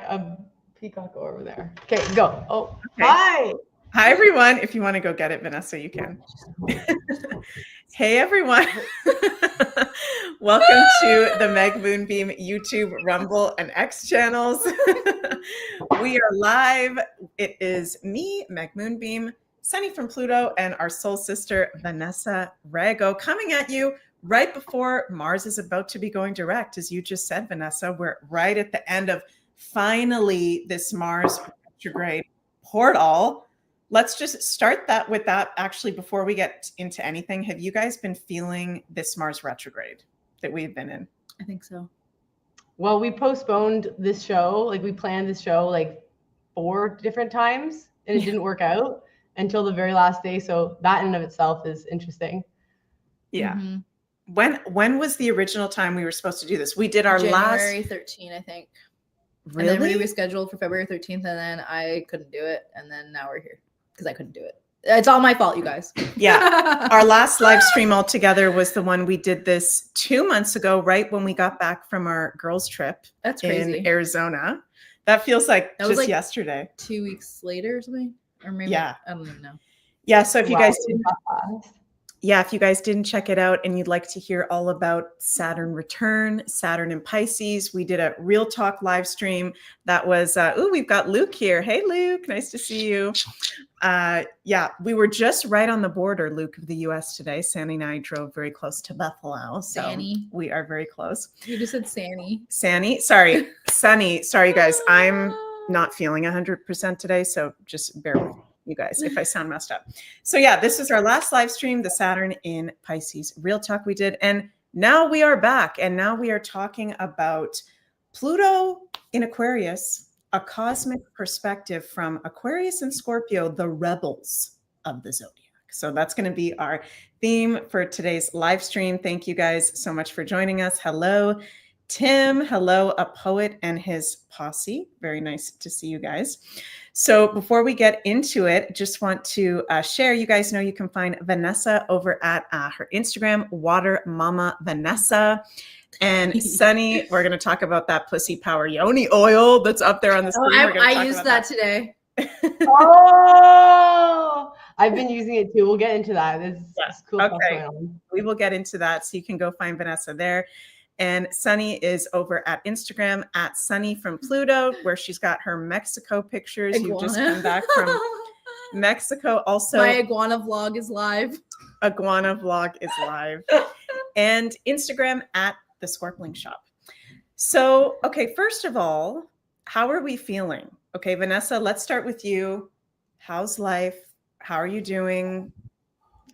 a peacock over there. Okay, go. Oh, okay. Hi. Hi, everyone. If you want to go get it, Vanessa, you can. Hey, everyone. Welcome to the Meg Moonbeam YouTube, Rumble, and X channels. We are live. It is me, Meg Moonbeam, Sunny from Pluto, and our soul sister, Vanessa Rago, coming at you right before Mars is about to be going direct. As you just said, Vanessa, we're right at the end of finally this Mars retrograde portal. Let's just start that with that. Actually, before we get into anything, have you guys been feeling this Mars retrograde that we've been in? I think so. Well, we postponed this show. Like we planned this show like 4 different times and it didn't work out until the very last day. So that in and of itself is interesting. Yeah. Mm-hmm. When was the original time we were supposed to do this? We did our January 13, I think. Really? And then we rescheduled for February 13th, and then I couldn't do it. And then now we're here because I couldn't do it. It's all my fault, you guys. Yeah. Our last live stream altogether was the one we did this 2 months ago, right when we got back from our girls' trip. That's crazy. In Arizona. That feels like that just yesterday. 2 weeks later or something. Or maybe, yeah. I don't even know. Yeah. So if you guys didn't, if you guys didn't check it out and you'd like to hear all about Saturn return, Saturn in Pisces, we did a Real Talk live stream. That was, we've got Luke here. Hey, Luke, nice to see you. Yeah, we were just right on the border, Luke, of the U.S. today. Sandy and I drove very close to Buffalo. So Sandy. We are very close. You just said Sandy. Sandy. Sorry. Sunny. Sorry, guys. I'm not feeling 100% today. So just bear with me, you guys, if I sound messed up. So yeah, this is our last live stream, the Saturn in Pisces Real Talk we did. And now we are back. And now we are talking about Pluto in Aquarius, a cosmic perspective from Aquarius and Scorpio, the rebels of the Zodiac. So that's going to be our theme for today's live stream. Thank you guys so much for joining us. Hello, Tim. Hello, a poet and his posse. Very nice to see you guys. So before we get into it, just want to share, you guys know you can find Vanessa over at her Instagram, Water Mama Vanessa. And Sunny, we're going to talk about that pussy power yoni oil that's up there on the screen. I used that today. Oh, I've been using it too. We'll get into that. This is cool. Okay, we will get into that. So you can go find Vanessa there. And Sunny is over at Instagram at Sunny from Pluto, where she's got her Mexico pictures. You just come back from Mexico. Also, my iguana vlog is live. Iguana vlog is live. And Instagram at the Scorpling Shop. So, okay, first of all, how are we feeling? Okay, Vanessa, let's start with you. How's life? How are you doing?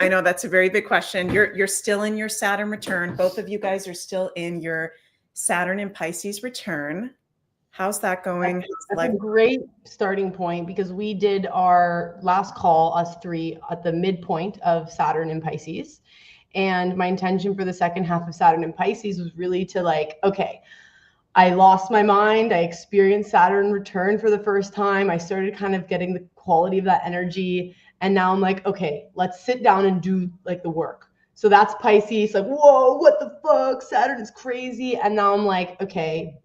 I know that's a very big question. You're still in your Saturn return. Both of you guys are still in your Saturn and Pisces return. How's that going? That's a great starting point because we did our last call, us three, at the midpoint of Saturn and Pisces. And my intention for the second half of Saturn and Pisces was really to okay, I lost my mind. I experienced Saturn return for the first time. I started kind of getting the quality of that energy. And now I'm like, okay, let's sit down and do the work. So that's Pisces, whoa, what the fuck? Saturn is crazy. And now I'm like, okay,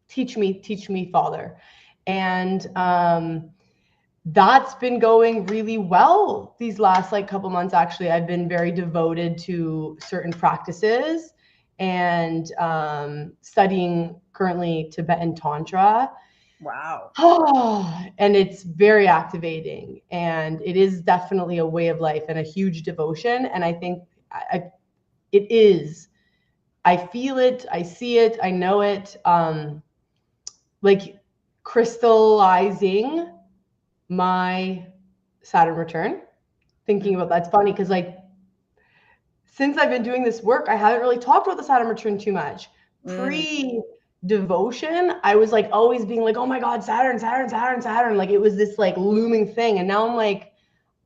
teach me, Father. And that's been going really well these last couple months. Actually, I've been very devoted to certain practices and studying currently Tibetan Tantra. Wow. And it's very activating, and it is definitely a way of life and a huge devotion. And I think it is. I feel it. I see it. I know it. Crystallizing my Saturn return. Thinking about that's funny because since I've been doing this work, I haven't really talked about the Saturn return too much. Pre-devotion, I was always being oh my God, Saturn. It was this looming thing. And now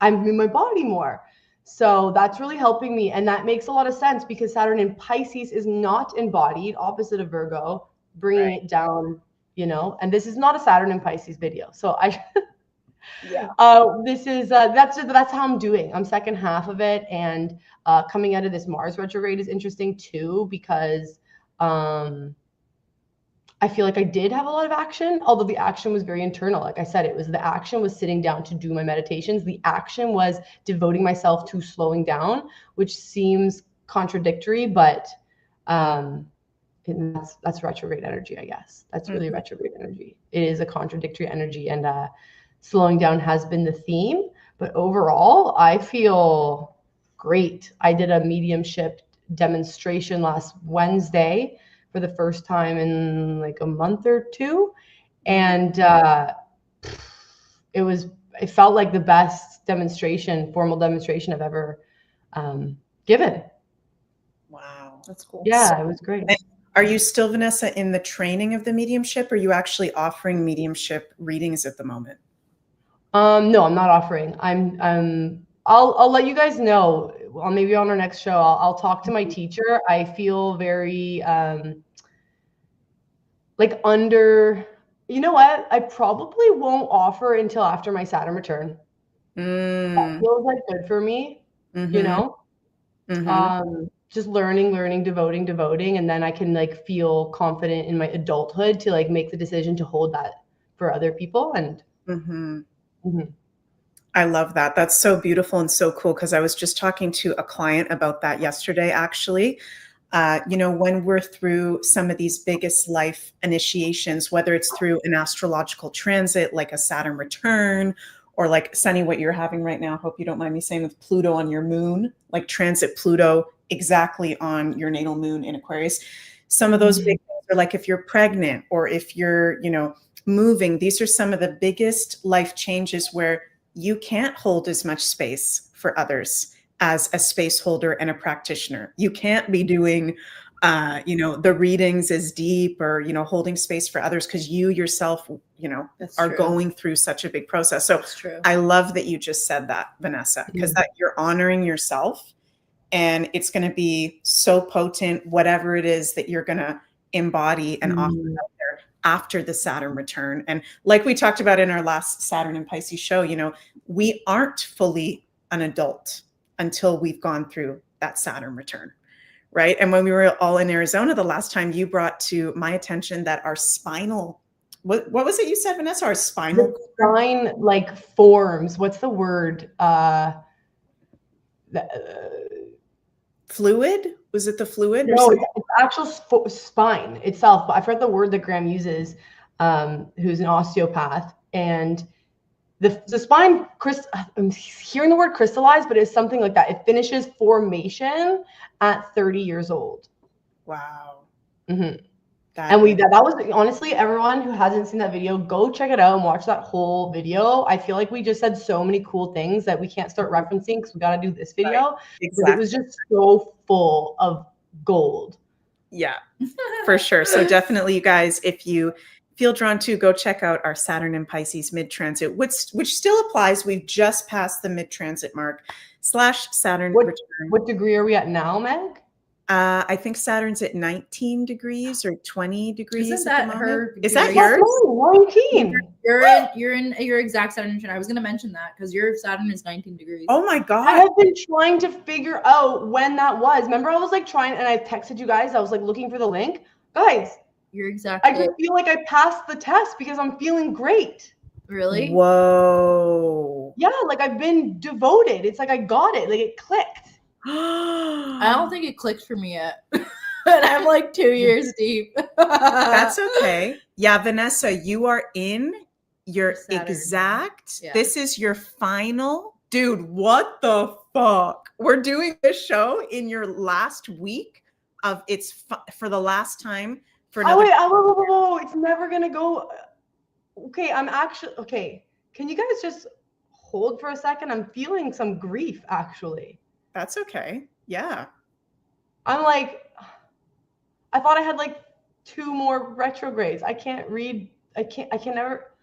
I'm in my body more. So that's really helping me. And that makes a lot of sense because Saturn in Pisces is not embodied, opposite of Virgo, bringing it down, and this is not a Saturn in Pisces video. So this is, that's how I'm doing. I'm second half of it. And coming out of this Mars retrograde is interesting too, because I feel like I did have a lot of action, although the action was very internal. Like I said, the action was sitting down to do my meditations. The action was devoting myself to slowing down, which seems contradictory, but that's retrograde energy, I guess. That's really retrograde energy. It is a contradictory energy, and slowing down has been the theme. But overall, I feel great. I did a mediumship demonstration last Wednesday for the first time in like a month or two, and it felt like the best formal demonstration I've ever given. Wow, that's cool. Yeah, it was great. Are you still, Vanessa, in the training of the mediumship, or are you actually offering mediumship readings at the moment? No, I'm not offering. I'll let you guys know. Well, maybe on our next show, I'll talk to my teacher. I feel very like you know what? I probably won't offer until after my Saturn return. That feels like good for me, you know? Just learning, devoting, and then I can like feel confident in my adulthood to like make the decision to hold that for other people. And I love that. That's so beautiful and so cool, because I was just talking to a client about that yesterday, actually. When we're through some of these biggest life initiations, whether it's through an astrological transit, like a Saturn return, or like, Sunny, what you're having right now, hope you don't mind me saying, with Pluto on your moon, like transit Pluto exactly on your natal moon in Aquarius. Some of those big things are like if you're pregnant or if you're, moving, these are some of the biggest life changes where you can't hold as much space for others as a space holder and a practitioner. You can't be doing, the readings as deep or, holding space for others, because you yourself, are going through such a big process. So I love that you just said that, Vanessa, because that you're honoring yourself, and it's going to be so potent, whatever it is that you're going to embody and offer out there after the Saturn return. And like we talked about in our last Saturn and Pisces show, we aren't fully an adult until we've gone through that Saturn return, right? And when we were all in Arizona the last time, you brought to my attention that our spinal, what was it you said, Vanessa? Our spinal spine like forms. What's the word? Fluid? Was it the fluid? No, it's actual spine itself. But I forgot the word that Graham uses, who's an osteopath. And the spine, I'm hearing the word crystallized, but it's something like that. It finishes formation at 30 years old. Wow. And that was, honestly, everyone who hasn't seen that video, go check it out and watch that whole video. I feel like we just said so many cool things that we can't start referencing because we got to do this video. Right. Exactly. It was just so full of gold. Yeah, for sure. So definitely, you guys, if you feel drawn to, go check out our Saturn and Pisces mid-transit, which still applies. We've just passed the mid-transit mark / Saturn return. What degree are we at now, Meg? I think Saturn's at 19 degrees or 20 degrees. Isn't that her? Is that yours? 19. You're in your exact Saturn. I was going to mention that because your Saturn is 19 degrees. Oh my God. I have been trying to figure out when that was. Remember, I was like trying, and I texted you guys. I was like looking for the link. Guys, you're exactly. I just feel like I passed the test because I'm feeling great. Really? Whoa. Yeah, like I've been devoted. It's like I got it. Like it clicked. I don't think it clicked for me yet. And I'm like 2 years deep. That's okay. Yeah, Vanessa, you are in your Saturn. Exact. Yeah. This is your final. Dude, what the fuck? We're doing this show in your last week of for the last time for another. Whoa. It's never going to go. Okay, okay. Can you guys just hold for a second? I'm feeling some grief, actually. That's okay. Yeah. I'm like, I thought I had like 2 more retrogrades. I can't read. I can never.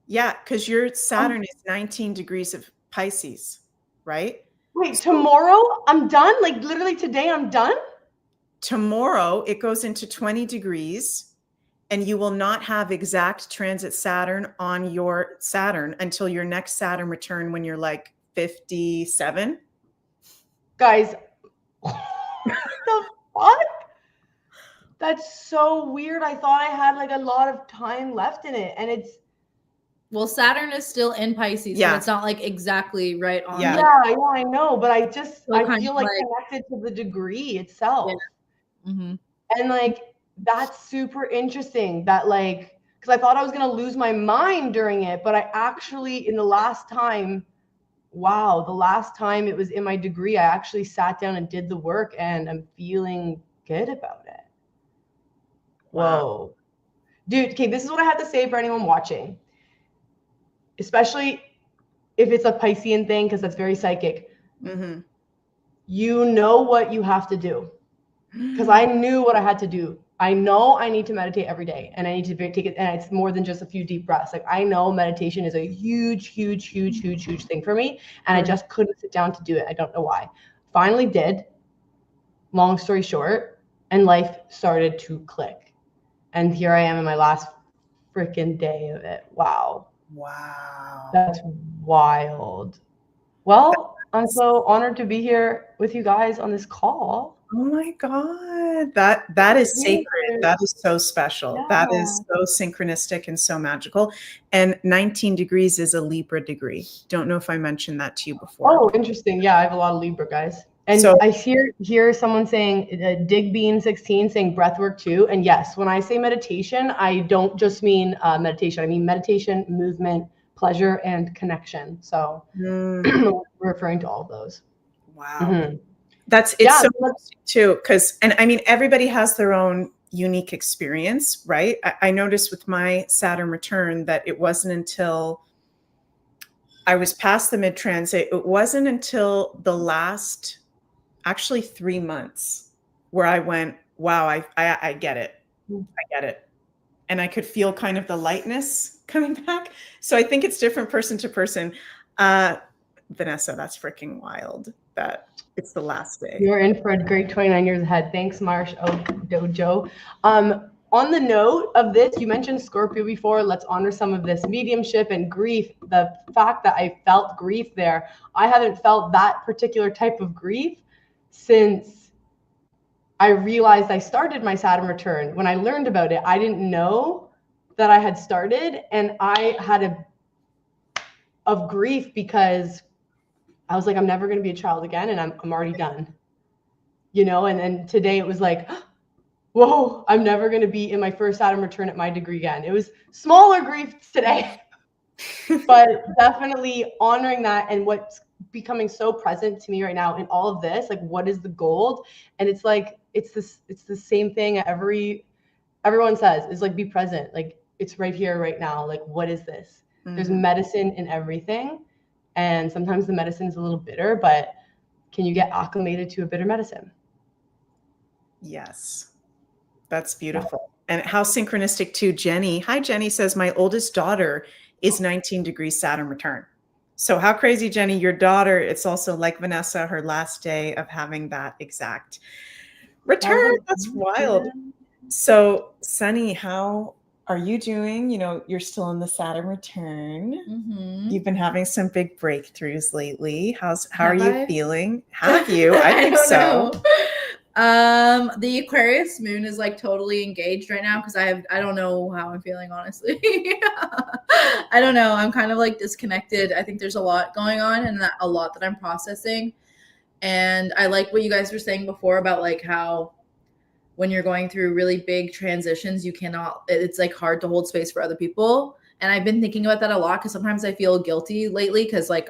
Yeah, because your Saturn is 19 degrees of Pisces, right? Wait, tomorrow I'm done? Like literally today I'm done? Tomorrow it goes into 20 degrees and you will not have exact transit Saturn on your Saturn until your next Saturn return when you're like 57. Guys, what the fuck? That's so weird. I thought I had like a lot of time left in it, and it's Well, Saturn is still in Pisces, so it's not like exactly right on. Yeah. yeah, I know, but I feel like connected to the degree itself. Yeah. Mm-hmm. And like that's super interesting that like because I thought I was gonna lose my mind during it, but I actually the last time it was in my degree, I actually sat down and did the work, and I'm feeling good about it. Wow. Whoa. Dude, okay, this is what I have to say for anyone watching, especially if it's a Piscean thing, because that's very psychic. Mm-hmm. You know what you have to do. Because I knew what I had to do. I know I need to meditate every day, and I need to take it. And it's more than just a few deep breaths. Like I know meditation is a huge thing for me, and I just couldn't sit down to do it. I don't know why. Finally did. Long story short, and life started to click. And here I am in my last freaking day of it. Wow. That's wild. Well, I'm so honored to be here with you guys on this call. Oh my God. That is sacred. That is so special. Yeah. That is so synchronistic and so magical. And 19 degrees is a Libra degree. Don't know if I mentioned that to you before. Oh, interesting. Yeah, I have a lot of Libra guys. And so, I hear someone saying Digbean16 saying breathwork too. And yes, when I say meditation, I don't just mean meditation. I mean meditation, movement, pleasure, and connection. So we're referring to all of those. Wow. Mm-hmm. It's so interesting too, because, and I mean, everybody has their own unique experience, right? I noticed with my Saturn return that it wasn't until I was past the mid-transit, it wasn't until the last, actually 3 months where I went, wow, I get it. I get it. And I could feel kind of the lightness coming back. So I think it's different person to person. Vanessa, that's freaking wild that it's the last day. You're in for a great 29 years ahead. Thanks, Marsh Dojo. On the note of this, you mentioned Scorpio before. Let's honor some of this mediumship and grief. The fact that I felt grief there, I haven't felt that particular type of grief since I realized I started my Saturn return. When I learned about it, I didn't know that I had started, and I had of grief because I was like, I'm never going to be a child again, and I'm already done, you know. And then today it was like, whoa, I'm never going to be in my first Saturn return at my degree again. It was smaller grief today, but definitely honoring that and what's becoming so present to me right now in all of this. Like, what is the gold? And it's like it's the same thing everyone says is like, be present. Like, it's right here, right now. Like, what is this? There's medicine in everything. And sometimes the medicine is a little bitter, but can you get acclimated to a bitter medicine? Yes. That's beautiful. And how synchronistic too. Jenny. Hi, Jenny says, my oldest daughter is 19 degrees Saturn return. So how crazy, Jenny, your daughter, it's also like Vanessa, her last day of having that exact return. That's wild. So Sunny, how are you doing? You know, you're still in the Saturn return. You've been having some big breakthroughs lately. How are you feeling? Have you? I think so. The Aquarius moon is like totally engaged right now because I don't know how I'm feeling, honestly. I don't know. I'm kind of like disconnected. I think there's a lot going on and a lot that I'm processing. And I like what you guys were saying before about like how when you're going through really big transitions, it's like hard to hold space for other people. And I've been thinking about that a lot because sometimes I feel guilty lately because like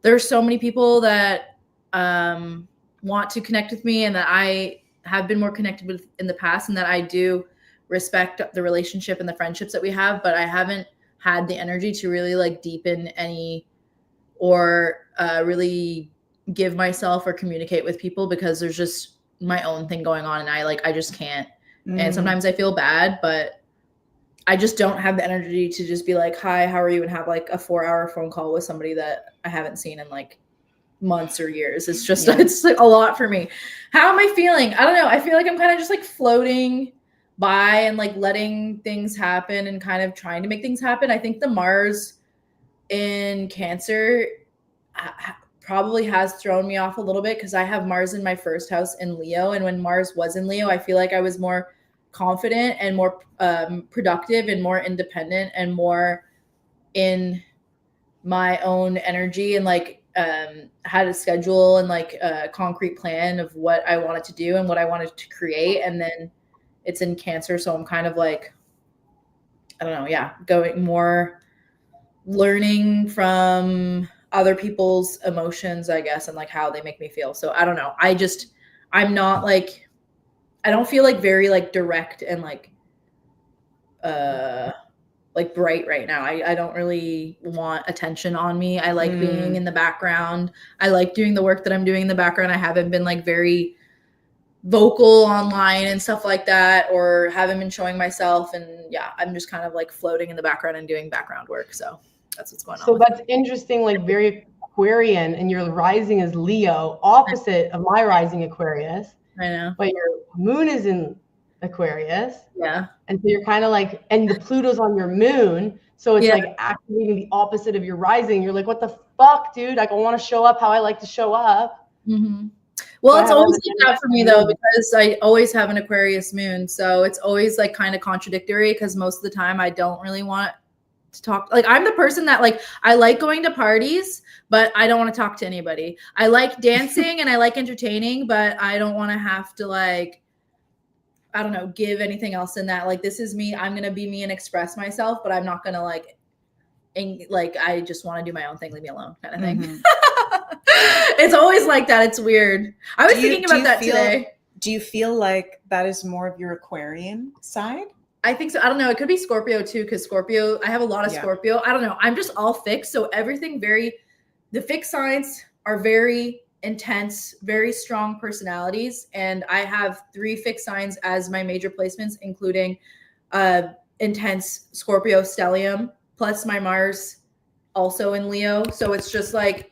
there's so many people that want to connect with me and that I have been more connected with in the past, and that I do respect the relationship and the friendships that we have, but I haven't had the energy to really like deepen any or really give myself or communicate with people because there's just my own thing going on and I just can't. And sometimes I feel bad, but I just don't have the energy to just be like, hi, how are you? And have like a 4-hour phone call with somebody that I haven't seen in like months or years. It's just, it's like a lot for me. How am I feeling? I don't know. I feel like I'm kind of just like floating by and like letting things happen and kind of trying to make things happen. I think the Mars in Cancer probably has thrown me off a little bit because I have Mars in my first house in Leo. And when Mars was in Leo, I feel like I was more confident and more productive and more independent and more in my own energy, and like had a schedule and like a concrete plan of what I wanted to do and what I wanted to create. And then it's in Cancer, so I'm kind of like, I don't know, yeah, going more learning from other people's emotions, I guess, and like how they make me feel. So I don't know. I'm not like, I don't feel like very like direct and like bright right now. I don't really want attention on me. I like being in the background. I like doing the work that I'm doing in the background. I haven't been like very vocal online and stuff like that, or haven't been showing myself. And yeah, I'm just kind of like floating in the background and doing background work. So that's what's going on. So that's interesting, like very Aquarian, and your rising is Leo, opposite of my rising Aquarius. I know. But your moon is in Aquarius. Yeah. And so you're kind of like, and the Pluto's on your moon. So it's like activating the opposite of your rising. You're like, what the fuck, dude? Like, I want to show up how I like to show up. Mm-hmm. Well, it's always like that for me though, because I always have an Aquarius moon. So it's always like kind of contradictory, because most of the time I don't really want to talk. Like, I'm the person that like, I like going to parties, but I don't want to talk to anybody. I like dancing and I like entertaining, but I don't want to have to like, I don't know, give anything else in that. Like, this is me. I'm going to be me and express myself, but I'm not going to like, I just want to do my own thing. Leave me alone kind of thing. Mm-hmm. It's always like that. It's weird. I was thinking about that today. Do you feel like that is more of your Aquarian side? I think so. I don't know. It could be Scorpio too, because Scorpio, I have a lot of Scorpio. I don't know. I'm just all fixed. So everything the fixed signs are very intense, very strong personalities. And I have 3 fixed signs as my major placements, including intense Scorpio stellium, plus my Mars also in Leo. So it's just like,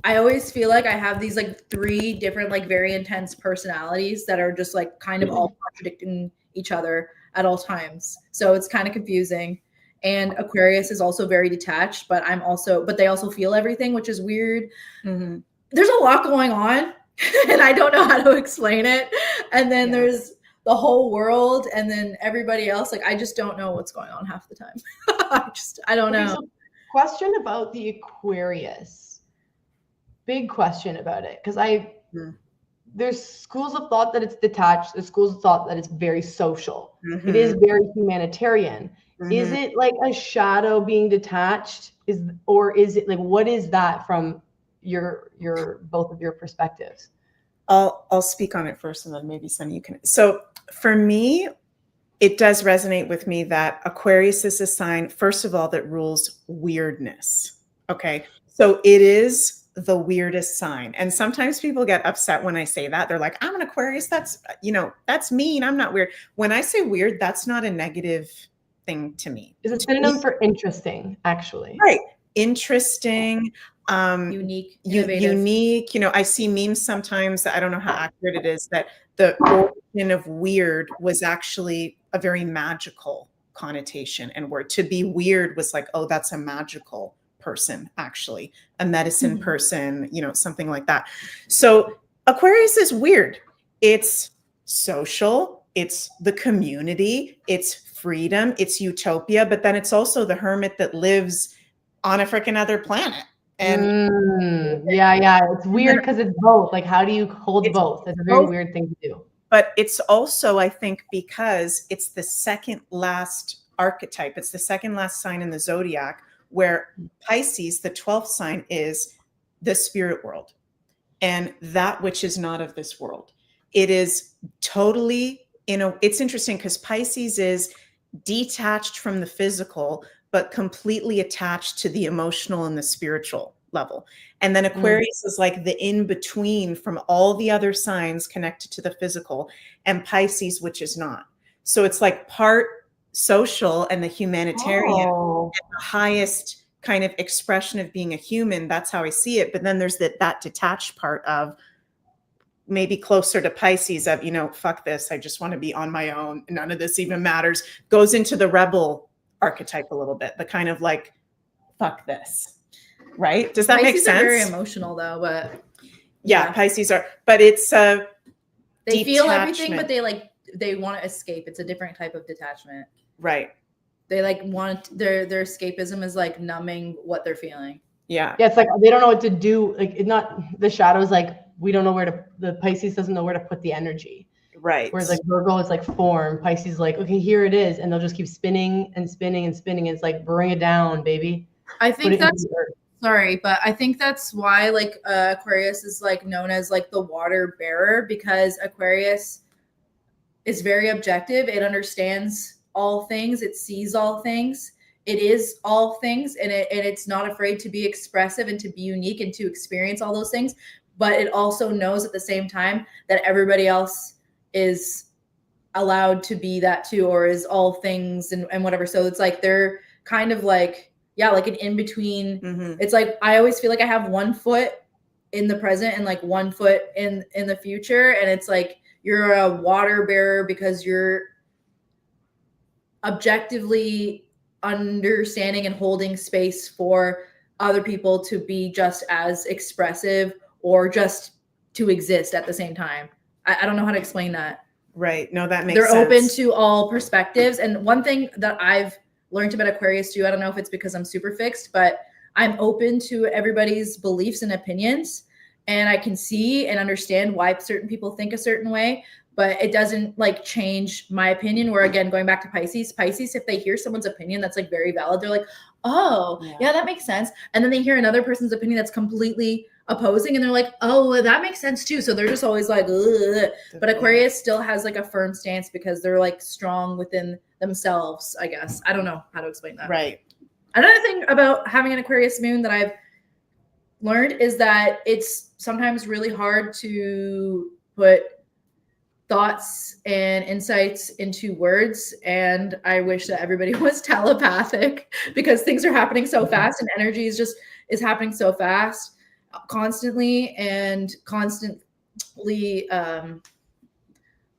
I always feel like I have these like 3 different, like very intense personalities that are just like kind of all contradicting each other at all times. So it's kind of confusing. And Aquarius is also very detached, but they also feel everything, which is weird. Mm-hmm. There's a lot going on and I don't know how to explain it. And then there's the whole world, and then everybody else. Like, I just don't know what's going on half the time. I don't know. So question about the Aquarius. Big question about it, because there's schools of thought that it's detached. There's schools of thought that it's very social. Mm-hmm. It is very humanitarian. Mm-hmm. Is it like a shadow being detached? Or is it like, what is that from your both of your perspectives? I'll speak on it first, and then maybe Sunny, you can. So for me, it does resonate with me that Aquarius is a sign, first of all, that rules weirdness. Okay, so it is the weirdest sign. And sometimes people get upset when I say that. They're like, I'm an Aquarius. That's mean. I'm not weird. When I say weird, that's not a negative thing to me. Is a synonym for interesting, actually. Right. Interesting. Unique. Innovative. Unique. I see memes sometimes that I don't know how accurate it is, that the origin of weird was actually a very magical connotation, and word. To be weird was like, oh, that's a magical person, actually a medicine person, something like that. So Aquarius is weird. It's social, it's the community, it's freedom, it's utopia, but then it's also the hermit that lives on a freaking other planet. And it's weird because it's both. Like, how do you hold both? It's a very weird thing to do. But it's also, I think, because it's the second last archetype, it's the second last sign in the zodiac, where Pisces, the 12th sign, is the spirit world and that which is not of this world. It is totally, it's interesting because Pisces is detached from the physical, but completely attached to the emotional and the spiritual level. And then Aquarius is like the in-between from all the other signs connected to the physical, and Pisces, which is not. So it's like part social and the humanitarian, and the highest kind of expression of being a human. That's how I see it. But then there's that detached part of maybe closer to Pisces of, fuck this. I just want to be on my own. None of this even matters. Goes into the rebel archetype a little bit, the kind of like, fuck this. right? Does that make Pisces sense? are very emotional though, but yeah, Pisces are, but it's a they feel everything, detachment. but they want to escape. It's a different type of detachment. Right. They like want their escapism is like numbing what they're feeling. Yeah. Yeah, it's like they don't know what to do. Like it's not the shadows. Like we don't know where to. The Pisces doesn't know where to put the energy. Right. Whereas like Virgo is like form. Pisces is like, okay, here it is, and they'll just keep spinning and spinning and spinning. And it's like, bring it down, baby. I think that's sorry, but I think that's why like Aquarius is like known as like the water bearer, because Aquarius is very objective. It understands all things. It sees all things. It is all things, and it's not afraid to be expressive and to be unique and to experience all those things. But it also knows at the same time that everybody else is allowed to be that too, or is all things and whatever. So it's like they're kind of like, yeah, like an in-between. It's like I always feel like I have one foot in the present and like one foot in the future. And it's like you're a water bearer because you're objectively understanding and holding space for other people to be just as expressive or just to exist at the same time. I don't know how to explain that. Right. No, that makes sense. They're open to all perspectives. And one thing that I've learned about Aquarius too, I don't know if it's because I'm super fixed, but I'm open to everybody's beliefs and opinions. And I can see and understand why certain people think a certain way, but it doesn't like change my opinion. Where again, going back to Pisces, if they hear someone's opinion that's like very valid, they're like, oh yeah, that makes sense. And then they hear another person's opinion that's completely opposing and they're like, oh, well, that makes sense too. So they're just always like, ugh. But Aquarius still has like a firm stance because they're like strong within themselves, I guess. I don't know how to explain that. Right. Another thing about having an Aquarius moon that I've learned is that it's sometimes really hard to put thoughts and insights into words. And I wish that everybody was telepathic because things are happening so fast and energy is happening so fast constantly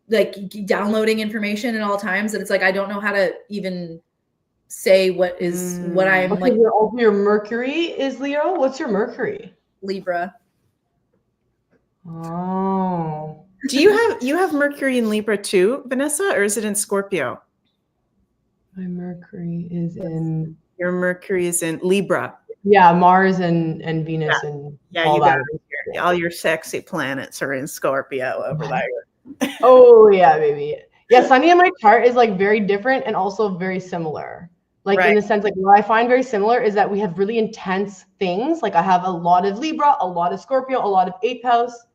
like downloading information at all times. And it's like, I don't know how to even say what I'm okay, like. Your Mercury is Leo. What's your Mercury? Libra. Oh. Do you have Mercury in Libra too, Vanessa, or is it in Scorpio? My Mercury is in. Your Mercury is in Libra. Yeah, Mars and Venus and all that. All your sexy planets are in Scorpio over there. Oh yeah, baby. Yeah, Sunny in my chart is like very different and also very similar. Like in the sense, like what I find very similar is that we have really intense things. Like I have a lot of Libra, a lot of Scorpio, a lot of 8th house.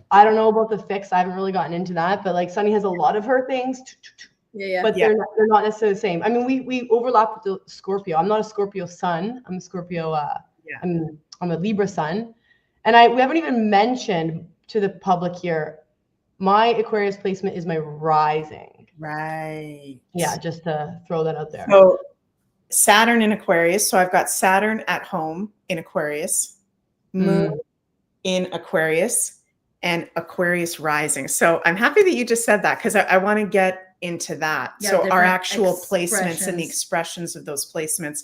I don't know about the fixed. I haven't really gotten into that, but like Sunny has a lot of her things. But they're not necessarily the same. I mean, we overlap with the Scorpio. I'm not a Scorpio sun. I'm a Scorpio. I'm a Libra sun, and we haven't even mentioned to the public here. My Aquarius placement is my rising. Right. Yeah, just to throw that out there. So Saturn in Aquarius. So I've got Saturn at home in Aquarius, Moon in Aquarius, and Aquarius rising. So I'm happy that you just said that because I want to get into that. Yeah, so our actual placements and the expressions of those placements.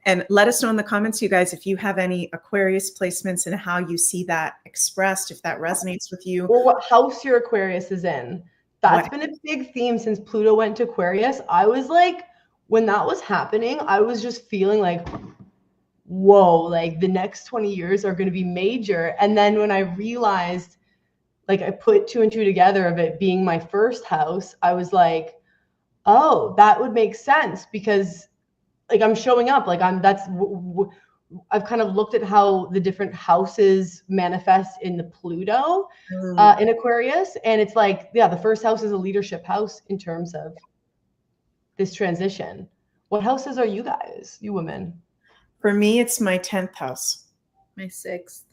And let us know in the comments, you guys, if you have any Aquarius placements and how you see that expressed, if that resonates with you. Or what house your Aquarius is in. That's been a big theme since Pluto went to Aquarius. I was like, when that was happening, I was just feeling like, whoa, like the next 20 years are going to be major. And then when I realized, like I put 2 and 2 together of it being my first house, I was like, oh, that would make sense because like I'm showing up, like I've kind of looked at how the different houses manifest in the Pluto in Aquarius. And it's like, yeah, the first house is a leadership house in terms of this transition. What houses are you guys, you women? For me, it's my 10th house. My 6th.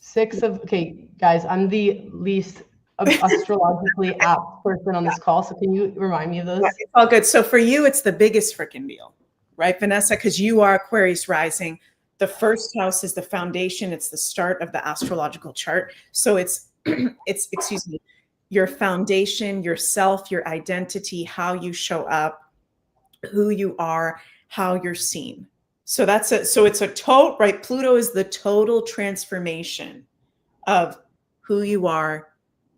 6 of, okay, guys, I'm the least astrologically apt person on this call. So can you remind me of those? Yeah, it's all good. So for you, it's the biggest freaking deal, right, Vanessa? Because you are Aquarius rising. The first house is the foundation. It's the start of the astrological chart. So it's excuse me, your foundation, yourself, your identity, how you show up, who you are, how you're seen. So that's it. So it's a total, right? Pluto is the total transformation of who you are,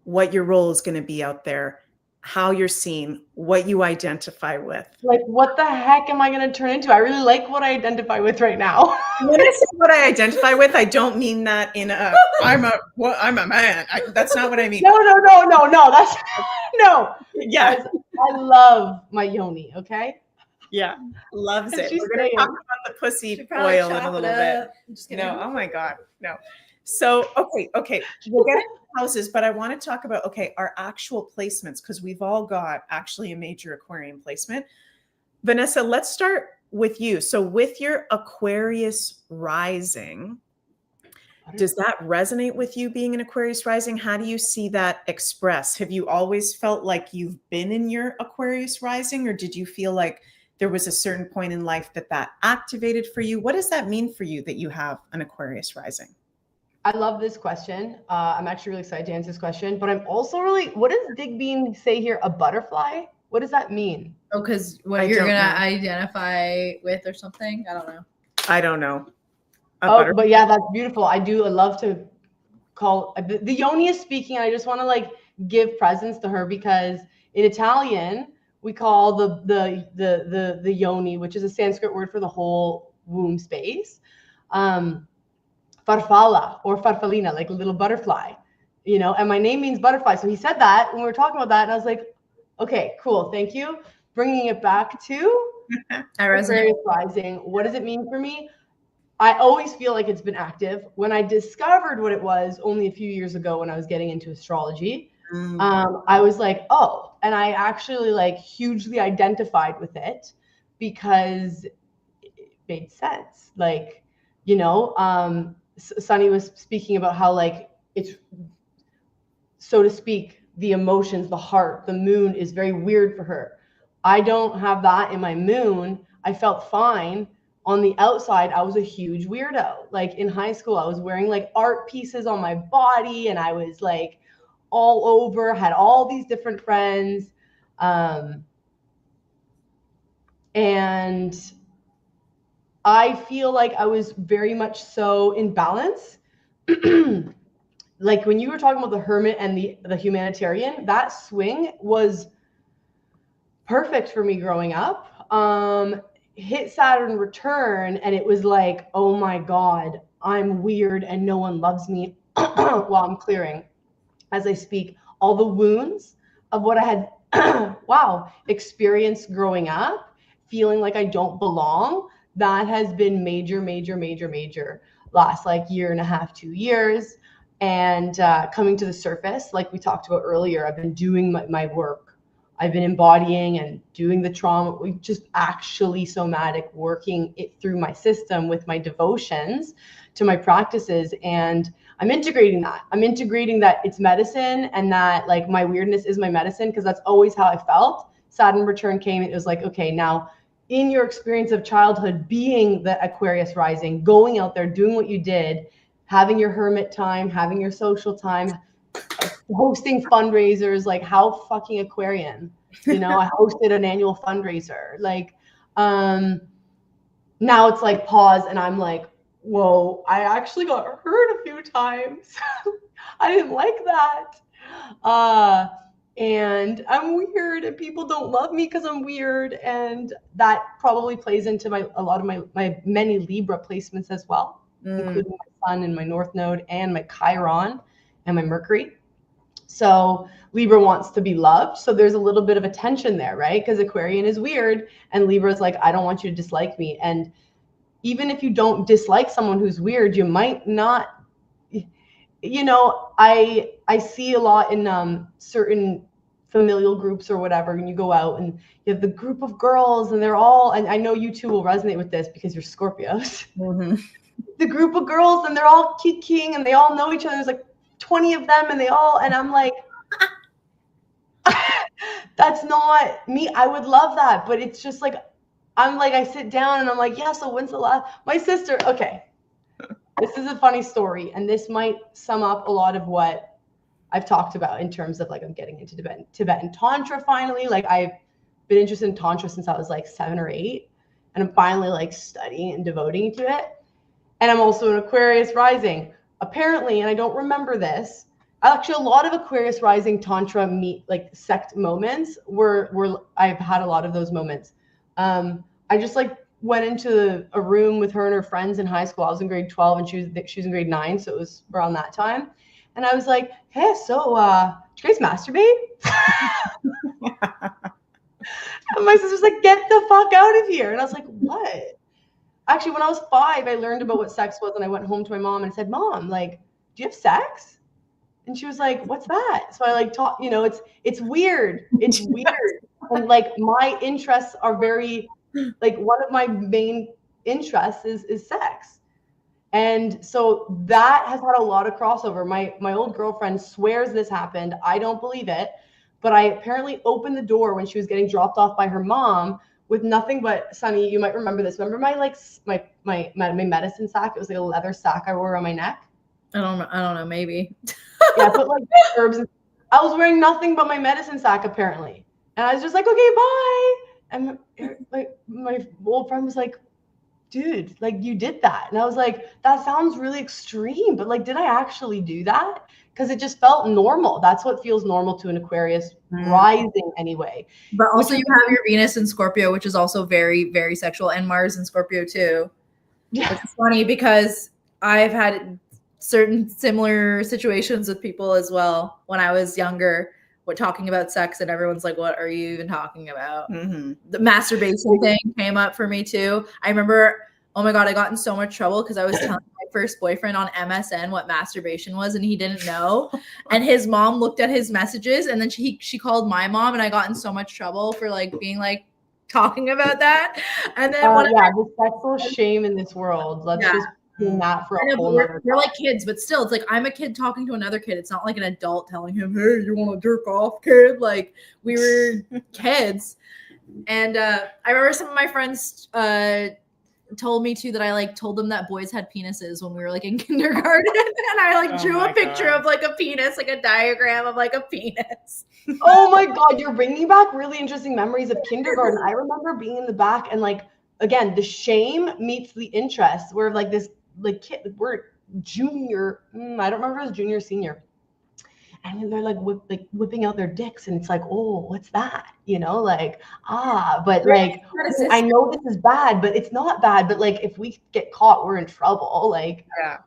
what your role is going to be out there, how you're seen, what you identify with. Like, what the heck am I going to turn into? I really like what I identify with right now. When I say what I identify with, I don't mean that in a I'm a man. That's not what I mean. No. That's no. Yeah. Guys, I love my yoni. Okay. Yeah, loves it. She's We're going to talk about the pussy oil in a little bit. No, oh my God, no. So, okay. We'll get into houses, but I want to talk about, our actual placements, because we've all got actually a major Aquarian placement. Vanessa, let's start with you. So with your Aquarius rising, does that resonate with you being an Aquarius rising? How do you see that express? Have you always felt like you've been in your Aquarius rising, or did you feel like there was a certain point in life that activated for you? What does that mean for you that you have an Aquarius rising? I love this question. I'm actually really excited to answer this question, but I'm also really, what does Digbean say here? A butterfly? What does that mean? Oh, because what you're going to identify with or something? I don't know. I don't know. But yeah, that's beautiful. I love to call the yoni is speaking. And I just want to like give presence to her, because in Italian, we call the yoni, which is a Sanskrit word for the whole womb space, farfalla or farfallina, like a little butterfly, and my name means butterfly. So he said that when we were talking about that, and I was like, okay, cool. Thank you. Bringing it back to Aquarius rising. What does it mean for me? I always feel like it's been active. When I discovered what it was only a few years ago, when I was getting into astrology, I was like, oh, and I actually like hugely identified with it because it made sense. Like, Sunny was speaking about how like it's, so to speak, the emotions, the heart, the moon is very weird for her. I don't have that in my moon. I felt fine. On the outside, I was a huge weirdo. Like in high school, I was wearing like art pieces on my body, and I was like all over, had all these different friends. And I feel like I was very much so in balance. Like when you were talking about the hermit and the humanitarian, that swing was perfect for me growing up. Hit Saturn return, and it was like, oh my God, I'm weird and no one loves me while I'm clearing, as I speak, all the wounds of what I had experienced growing up, feeling like I don't belong. That has been major last like year and a half, 2 years. And coming to the surface, like we talked about earlier, I've been doing my work. I've been embodying and doing the trauma, just actually somatic, working it through my system with my devotions to my practices. And I'm integrating that. I'm integrating that it's medicine, and that like my weirdness is my medicine, because that's always how I felt. Saturn return came. It was like, okay, now in your experience of childhood, being the Aquarius rising, going out there, doing what you did, having your hermit time, having your social time, hosting fundraisers, like how fucking Aquarian, I hosted an annual fundraiser. Like, now it's like pause, and I'm like, whoa, I actually got hurt a few times. I didn't like that. And I'm weird, and people don't love me because I'm weird. And that probably plays into a lot of my many Libra placements as well, including my Sun and my North Node and my Chiron and my Mercury. So Libra wants to be loved. So there's a little bit of a tension there, right? Because Aquarian is weird, and Libra is like, I don't want you to dislike me. And even if you don't dislike someone who's weird, you might not, I see a lot in certain familial groups or whatever, and you go out and you have the group of girls, and they're all, and I know you two will resonate with this because you're Scorpios. Mm-hmm. The group of girls, and they're all kikiing, and they all know each other. There's like 20 of them, and I'm like, that's not me. I would love that, but it's just like, I sit down and I'm like, yeah, so when's the last, my sister, okay, this is a funny story, and this might sum up a lot of what I've talked about in terms of like, I'm getting into Tibetan Tantra finally. Like I've been interested in Tantra since I was like 7 or 8. and I'm finally like studying and devoting to it. And I'm also an Aquarius rising. Apparently, and I don't remember this, actually a lot of Aquarius rising Tantra sect moments were I've had a lot of those moments. I just like went into a room with her and her friends in high school. I was in grade 12 and she was in grade 9, so it was around that time. And I was like, hey, so do you guys masturbate? And my sister's like, get the fuck out of here. And I was like, what? Actually, when I was 5, I learned about what sex was, and I went home to my mom and said, Mom, like, do you have sex? And she was like, what's that? So I like taught, it's weird. It's weird. And like my interests are very, like one of my main interests is sex. And so that has had a lot of crossover. My old girlfriend swears this happened. I don't believe it. But I apparently opened the door when she was getting dropped off by her mom with nothing but, Sunny, you might remember this. Remember my medicine sack? It was like a leather sack I wore around my neck. I don't know, maybe. Yeah, I put like herbs. I was wearing nothing but my medicine sack apparently. And I was just like, okay, bye. And like my old friend was like, dude, like you did that. And I was like, that sounds really extreme, but like, did I actually do that? Because it just felt normal. That's what feels normal to an Aquarius rising anyway. But also you have your Venus in Scorpio, which is also very, very sexual, and Mars in Scorpio too. Yeah. It's funny because I've had certain similar situations with people as well when I was younger, talking about sex, and everyone's like, what are you even talking about? Mm-hmm. The masturbation thing came up for me too. I remember, oh my God, I got in so much trouble because I was telling my first boyfriend on MSN what masturbation was, and he didn't know. And his mom looked at his messages, and then she called my mom, and I got in so much trouble for like being like talking about that. And then the sexual shame in this world. Let's just that for a whole other we're like kids, but still, it's like I'm a kid talking to another kid. It's not like an adult telling him, hey, you want to jerk off, kid? Like we were kids. And I remember some of my friends told me too that I like told them that boys had penises when we were like in kindergarten. And I like drew a picture of like a penis, like a diagram of like a penis. Oh my God, you're bringing back really interesting memories of kindergarten. I remember being in the back and like, again, the shame meets the interest. We're like this, like kid, we're junior. I don't remember if it was junior or senior. And then they're like whipping out their dicks, and it's like, oh, what's that? But like, I know this is bad, but it's not bad. But like, if we get caught, we're in trouble. Like, yeah.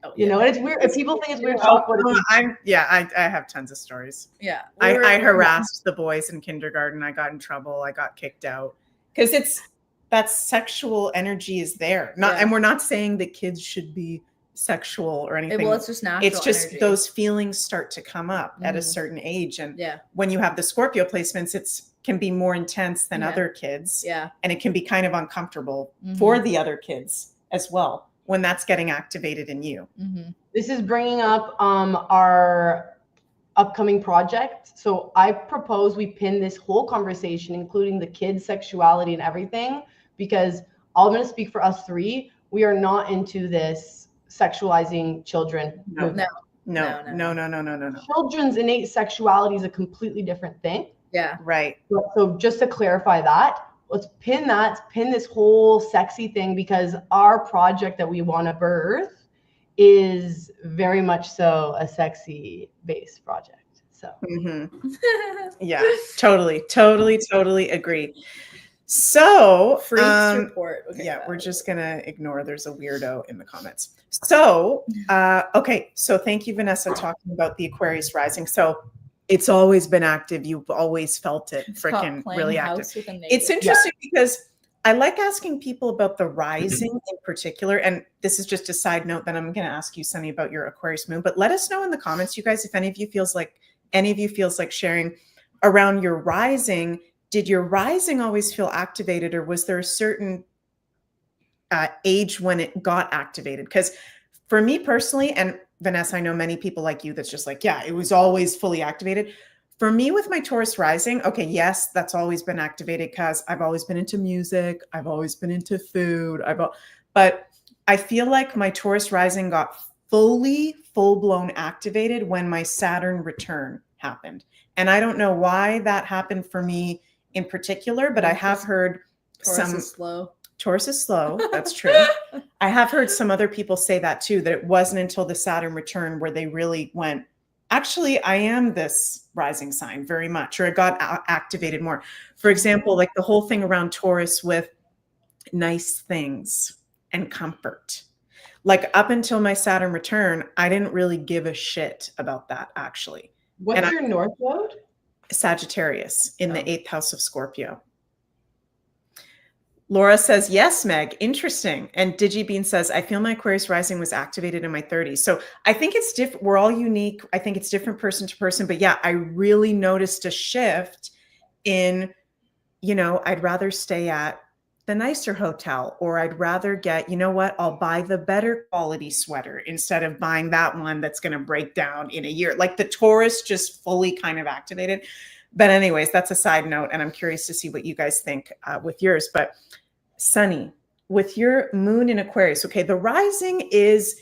And it's weird. If people think it's weird, I have tons of stories. Yeah, I harassed the boys in kindergarten. I got in trouble. I got kicked out because that sexual energy is there. And we're not saying that kids should be sexual or anything. Well, it's just natural. It's just energy. Those feelings start to come up at a certain age, and when you have the Scorpio placements, can be more intense than other kids. Yeah, and it can be kind of uncomfortable for the other kids as well when that's getting activated in you. Mm-hmm. This is bringing up our upcoming project. So I propose we pin this whole conversation, including the kids' sexuality and everything, because I'm going to speak for us three. We are not into this sexualizing children. No. Children's innate sexuality is a completely different thing. Yeah. Right. So just to clarify that, let's pin this whole sexy thing, because our project that we want to birth is very much so a sexy based project. So yeah, totally agree. So Freaks report. Okay, we're just gonna ignore there's a weirdo in the comments. So okay, so thank you, Vanessa, talking about the Aquarius rising. So it's always been active. You've always felt it freaking really active. It's interesting because I like asking people about the rising in particular. And this is just a side note that I'm going to ask you, Sunny, about your Aquarius moon. But let us know in the comments, you guys, if any of you feels like sharing around your rising. Did your rising always feel activated, or was there a certain age when it got activated? Because for me personally, and Vanessa, I know many people like you that's just like, yeah, it was always fully activated. For me with my Taurus rising, okay, yes, that's always been activated because I've always been into music. I've always been into food. But I feel like my Taurus rising got full-blown activated when my Saturn return happened. And I don't know why that happened for me in particular, but I have heard Taurus is slow. Taurus is slow. That's true. I have heard some other people say that too, that it wasn't until the Saturn return where they really went, actually, I am this rising sign very much, or it got activated more. For example, like the whole thing around Taurus with nice things and comfort. Like up until my Saturn return, I didn't really give a shit about that actually. What's your North Node? Sagittarius in the 8th house of Scorpio. Laura says, yes, Meg, interesting. And DigiBean says, I feel my Aquarius rising was activated in my 30s. So I think it's different. We're all unique. I think it's different person to person. But yeah, I really noticed a shift in, you know, I'd rather stay at the nicer hotel, or I'd rather get, you know what, I'll buy the better quality sweater instead of buying that one that's going to break down in a year. Like the Taurus just fully kind of activated. But anyways, that's a side note. And I'm curious to see what you guys think with yours. But Sunny, with your moon in Aquarius, okay, the rising is,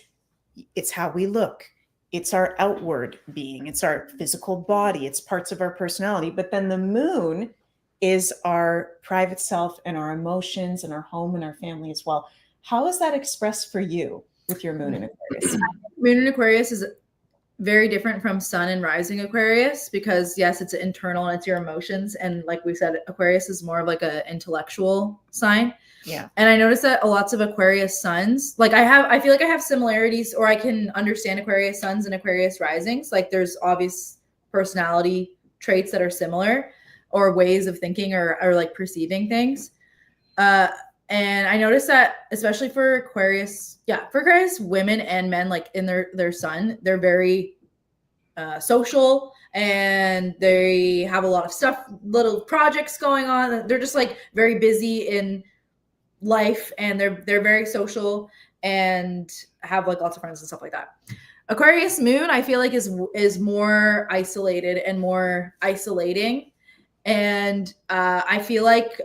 it's how we look. It's our outward being. It's our physical body. It's parts of our personality. But then the moon is our private self and our emotions and our home and our family as well. How is that expressed for you with your moon in Aquarius? Moon in Aquarius is very different from sun and rising Aquarius because yes, it's internal and it's your emotions. And like we said, Aquarius is more of like an intellectual sign. Yeah. And I noticed that lots of Aquarius suns, like I feel like I have similarities, or I can understand Aquarius suns and Aquarius risings. Like there's obvious personality traits that are similar, or ways of thinking or like perceiving things. And I noticed that especially for Aquarius, for Aquarius women and men, like in their sun, they're very social, and they have a lot of stuff, little projects going on. They're just like very busy in life, and they're very social and have like lots of friends and stuff like that. Aquarius moon, I feel like is more isolated and more isolating. And I feel like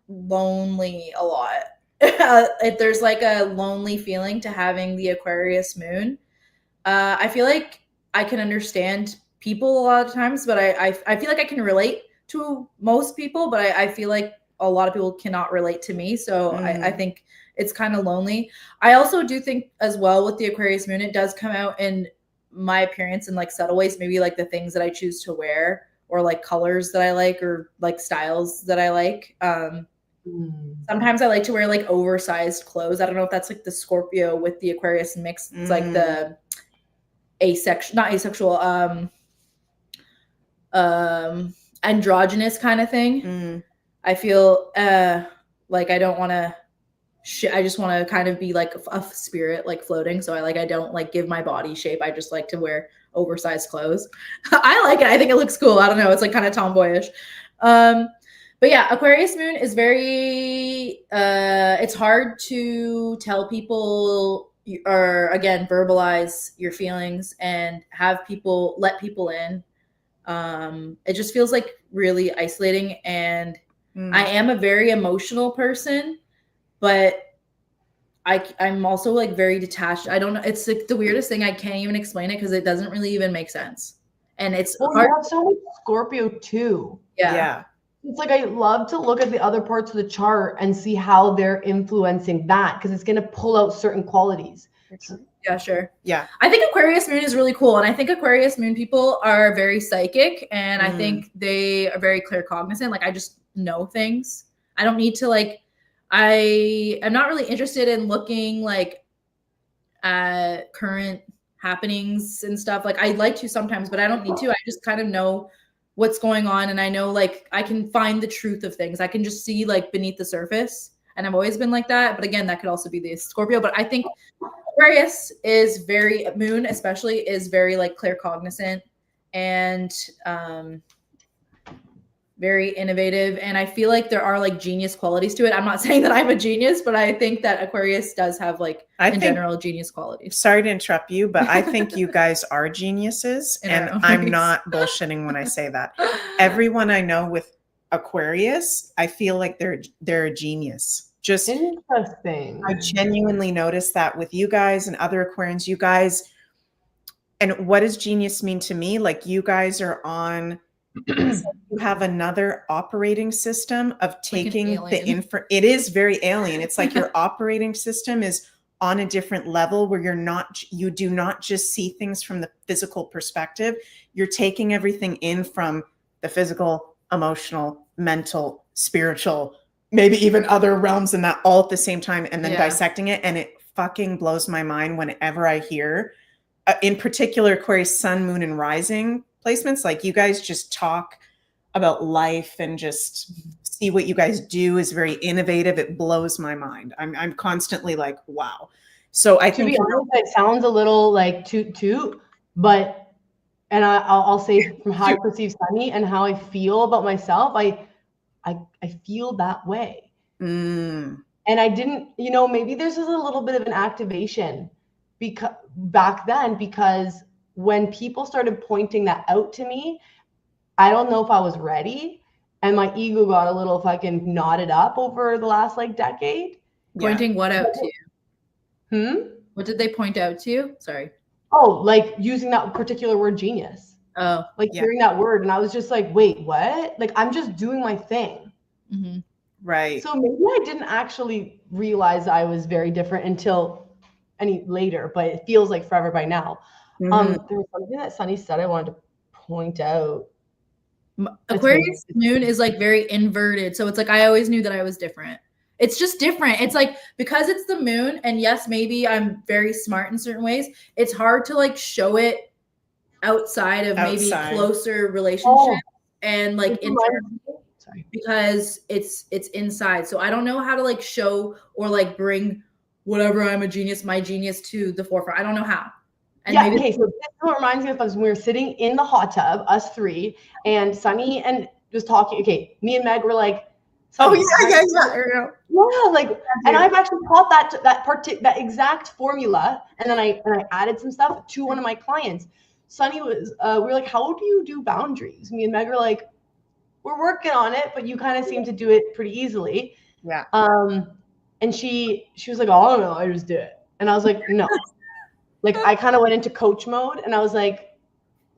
lonely a lot. There's like a lonely feeling to having the Aquarius moon. I feel like I can understand people a lot of times, but I feel like I can relate to most people, but I feel like a lot of people cannot relate to me. So I think it's kind of lonely. I also do think as well with the Aquarius moon, it does come out in my appearance in like subtle ways, maybe like the things that I choose to wear, or like colors that I like, or like styles that I like. Sometimes I like to wear like oversized clothes. I don't know if that's like the Scorpio with the Aquarius mix. It's like the androgynous kind of thing. I feel like I don't want to I just want to kind of be like a spirit, like floating. So I don't like give my body shape. I just like to wear oversized clothes. I like it. I think it looks cool. I don't know. It's like kind of tomboyish. But yeah, Aquarius moon is very, it's hard to tell people, or again, verbalize your feelings and have people, let people in. It just feels like really isolating. And I am a very emotional person, but I'm also like very detached. I don't know. It's like the weirdest thing. I can't even explain it because it doesn't really even make sense. And it's hard. You have so much Scorpio too. Yeah. It's like I love to look at the other parts of the chart and see how they're influencing that, because it's going to pull out certain qualities. Yeah, sure. Yeah. I think Aquarius moon is really cool. And I think Aquarius moon people are very psychic, and I think they are very claircognizant. Like I just know things. I don't need to like, I am not really interested in looking like at current happenings and stuff. Like I'd like to sometimes, but I don't need to. I just kind of know what's going on, and I know like I can find the truth of things. I can just see like beneath the surface, and I've always been like that. But again, that could also be the Scorpio. But I think Aquarius is very, moon especially, is very like claircognizant and very innovative. And I feel like there are like genius qualities to it. I'm not saying that I'm a genius, but I think that Aquarius does have like in general genius qualities. Sorry to interrupt you, but I think you guys are geniuses, and I'm not bullshitting when I say that. Everyone I know with Aquarius, I feel like they're a genius. Just interesting. I genuinely noticed that with you guys and other Aquarians, you guys. And what does genius mean to me? Like you guys are on You have another operating system of taking Like the info. It is very alien. It's like your operating system is on a different level where you do not just see things from the physical perspective. You're taking everything in from the physical, emotional, mental, spiritual, maybe even other realms in that all at the same time, and then dissecting it. And it fucking blows my mind whenever I hear, in particular, Aquarius sun, moon, and rising placements. Like, you guys just talk about life and just see what you guys do is very innovative. It blows my mind. I'm constantly like, wow. So I think, to be honest, it sounds a little like toot, but, and I'll say from how I perceive Sunny and how I feel about myself, I feel that way. And I didn't, maybe there's just a little bit of an activation because back then, because when people started pointing that out to me, I don't know if I was ready, and my ego got a little fucking knotted up over the last like decade. Pointing what out to you? What did they point out to you? Sorry. Oh, like using that particular word, genius. Oh, like hearing that word, and I was just like, wait, what? Like, I'm just doing my thing. Right. So maybe I didn't actually realize I was very different until any later, but it feels like forever by now. There was something that Sunny said I wanted to point out. Aquarius moon is like very inverted. So it's like, I always knew that I was different. It's just different. It's like, because it's the moon, and yes, maybe I'm very smart in certain ways, it's hard to like show it outside of maybe closer relationships and like because it's inside. So I don't know how to like show or like bring whatever I'm a genius, my genius to the forefront. I don't know how. And okay, so this reminds me of when we were sitting in the hot tub, us three, and Sunny and was talking. Okay, me and Meg were like, yeah, like, and I've actually taught that exact formula, and then I added some stuff to one of my clients. Sunny was, we were like, how do you do boundaries? Me and Meg were like, we're working on it, but you kind of seem to do it pretty easily. Yeah. And she was like, oh, I don't know, I just do it, and I was like, no. Like, I kind of went into coach mode, and I was like,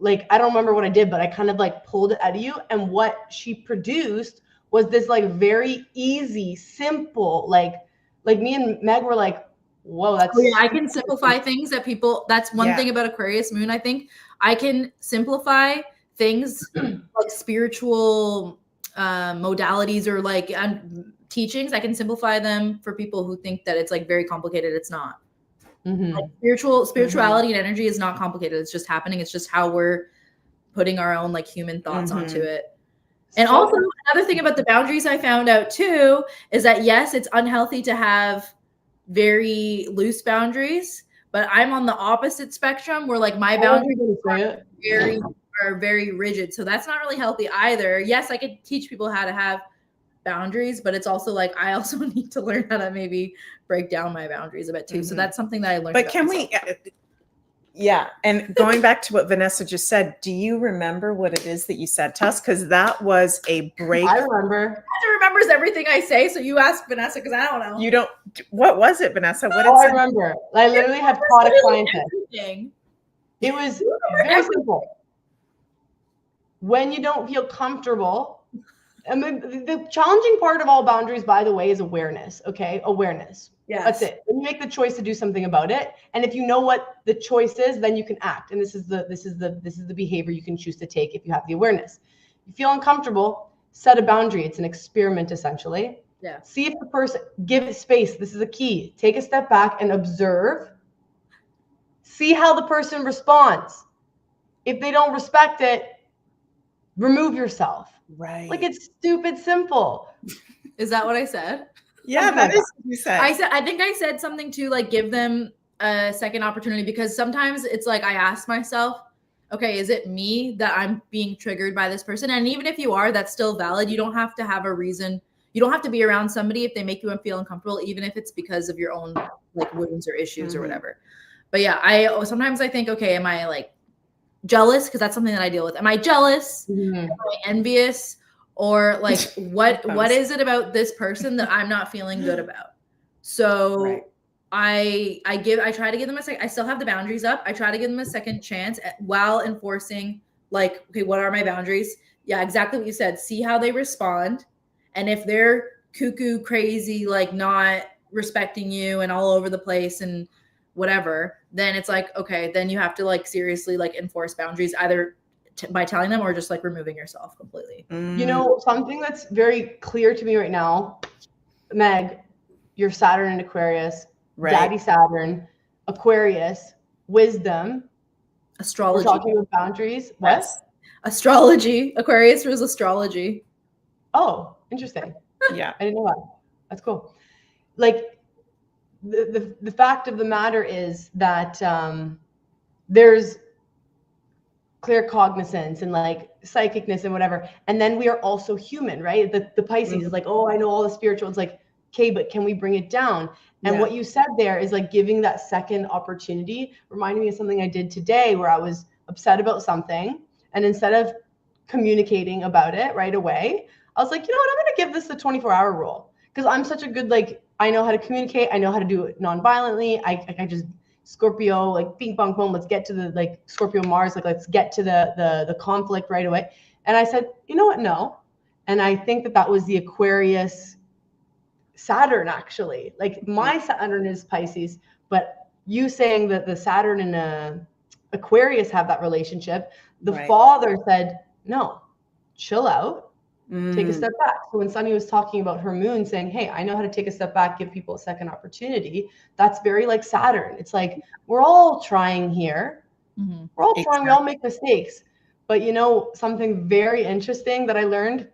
I don't remember what I did, but I kind of like pulled it out of you. And what she produced was this like very easy, simple, like me and Meg were like, whoa, that's. I can simplify things that people, that's one thing about Aquarius moon. I think I can simplify things like spiritual modalities or like teachings. I can simplify them for people who think that it's like very complicated. It's not. Like spirituality and energy is not complicated. It's just happening. It's just how we're putting our own like human thoughts onto it. And also another thing about the boundaries I found out too is that yes, it's unhealthy to have very loose boundaries, but I'm on the opposite spectrum where like my boundaries are very rigid. So that's not really healthy either. Yes, I could teach people how to have boundaries, but it's also like I also need to learn how to maybe break down my boundaries a bit too. So that's something that I learned. But can we? Yeah, and going back to what Vanessa just said, do you remember what it is that you said to us? Because that was a break. I remember. Vanessa remembers everything I say, so you ask Vanessa because I don't know. You don't. What was it, Vanessa? What did I remember. I literally had taught a client this. It was very simple. When you don't feel comfortable. And the challenging part of all boundaries, by the way, is awareness. Okay, awareness. Yeah, that's it. When you make the choice to do something about it, and if you know what the choice is, then you can act. And this is the behavior you can choose to take if you have the awareness. You feel uncomfortable, set a boundary. It's an experiment essentially. Yeah. See if the person, give it space. This is a key. Take a step back and observe. See how the person responds. If they don't respect it, remove yourself. Right. Like, it's stupid simple. Is that what I said? Yeah, that is what you said. I think I said something to like give them a second opportunity, because sometimes it's like I ask myself, okay, is it me that I'm being triggered by this person? And even if you are, that's still valid. You don't have to have a reason. You don't have to be around somebody if they make you feel uncomfortable, even if it's because of your own like wounds or issues or whatever. But yeah, sometimes I think, okay, am I like jealous? Because that's something that I deal with. Am I jealous? Am I envious? Or like what is it about this person that I'm not feeling good about? So I try to give them I still have the boundaries up. I try to give them a second chance while enforcing like, okay, what are my boundaries? Yeah, exactly what you said. See how they respond. And if they're cuckoo crazy, like not respecting you and all over the place and whatever, then it's like, okay, then you have to like seriously like enforce boundaries either by telling them or just like removing yourself completely. You know, something that's very clear to me right now, Meg, you're Saturn and Aquarius, Right. Daddy Saturn, Aquarius, wisdom. Astrology. We're talking about boundaries. What? Yes. Astrology. Aquarius was astrology. Oh, interesting. Yeah. I didn't know that. That's cool. Like the fact of the matter is that there's clear cognizance and like psychicness and whatever. And then we are also human, right? The Pisces is like, oh, I know all the spiritual. It's like, okay, but can we bring it down? And what you said there is like giving that second opportunity, reminding me of something I did today where I was upset about something. And instead of communicating about it right away, I was like, you know what, I'm going to give this the 24-hour rule. Because I'm such a good, like, I know how to communicate. I know how to do it non-violently. I just, Scorpio, like, bing, bong, boom, let's get to the, like, Scorpio Mars, like, let's get to the conflict right away. And I said, you know what, no. And I think that that was the Aquarius Saturn, actually. Like, my Saturn is Pisces, but you saying that the Saturn and Aquarius have that relationship, the father said, no, chill out, take a step back. So when Sunny was talking about her moon saying, hey, I know how to take a step back, give people a second opportunity, that's very like Saturn. It's like, we're all trying here. We're all trying, we all make mistakes. But you know, something very interesting that I learned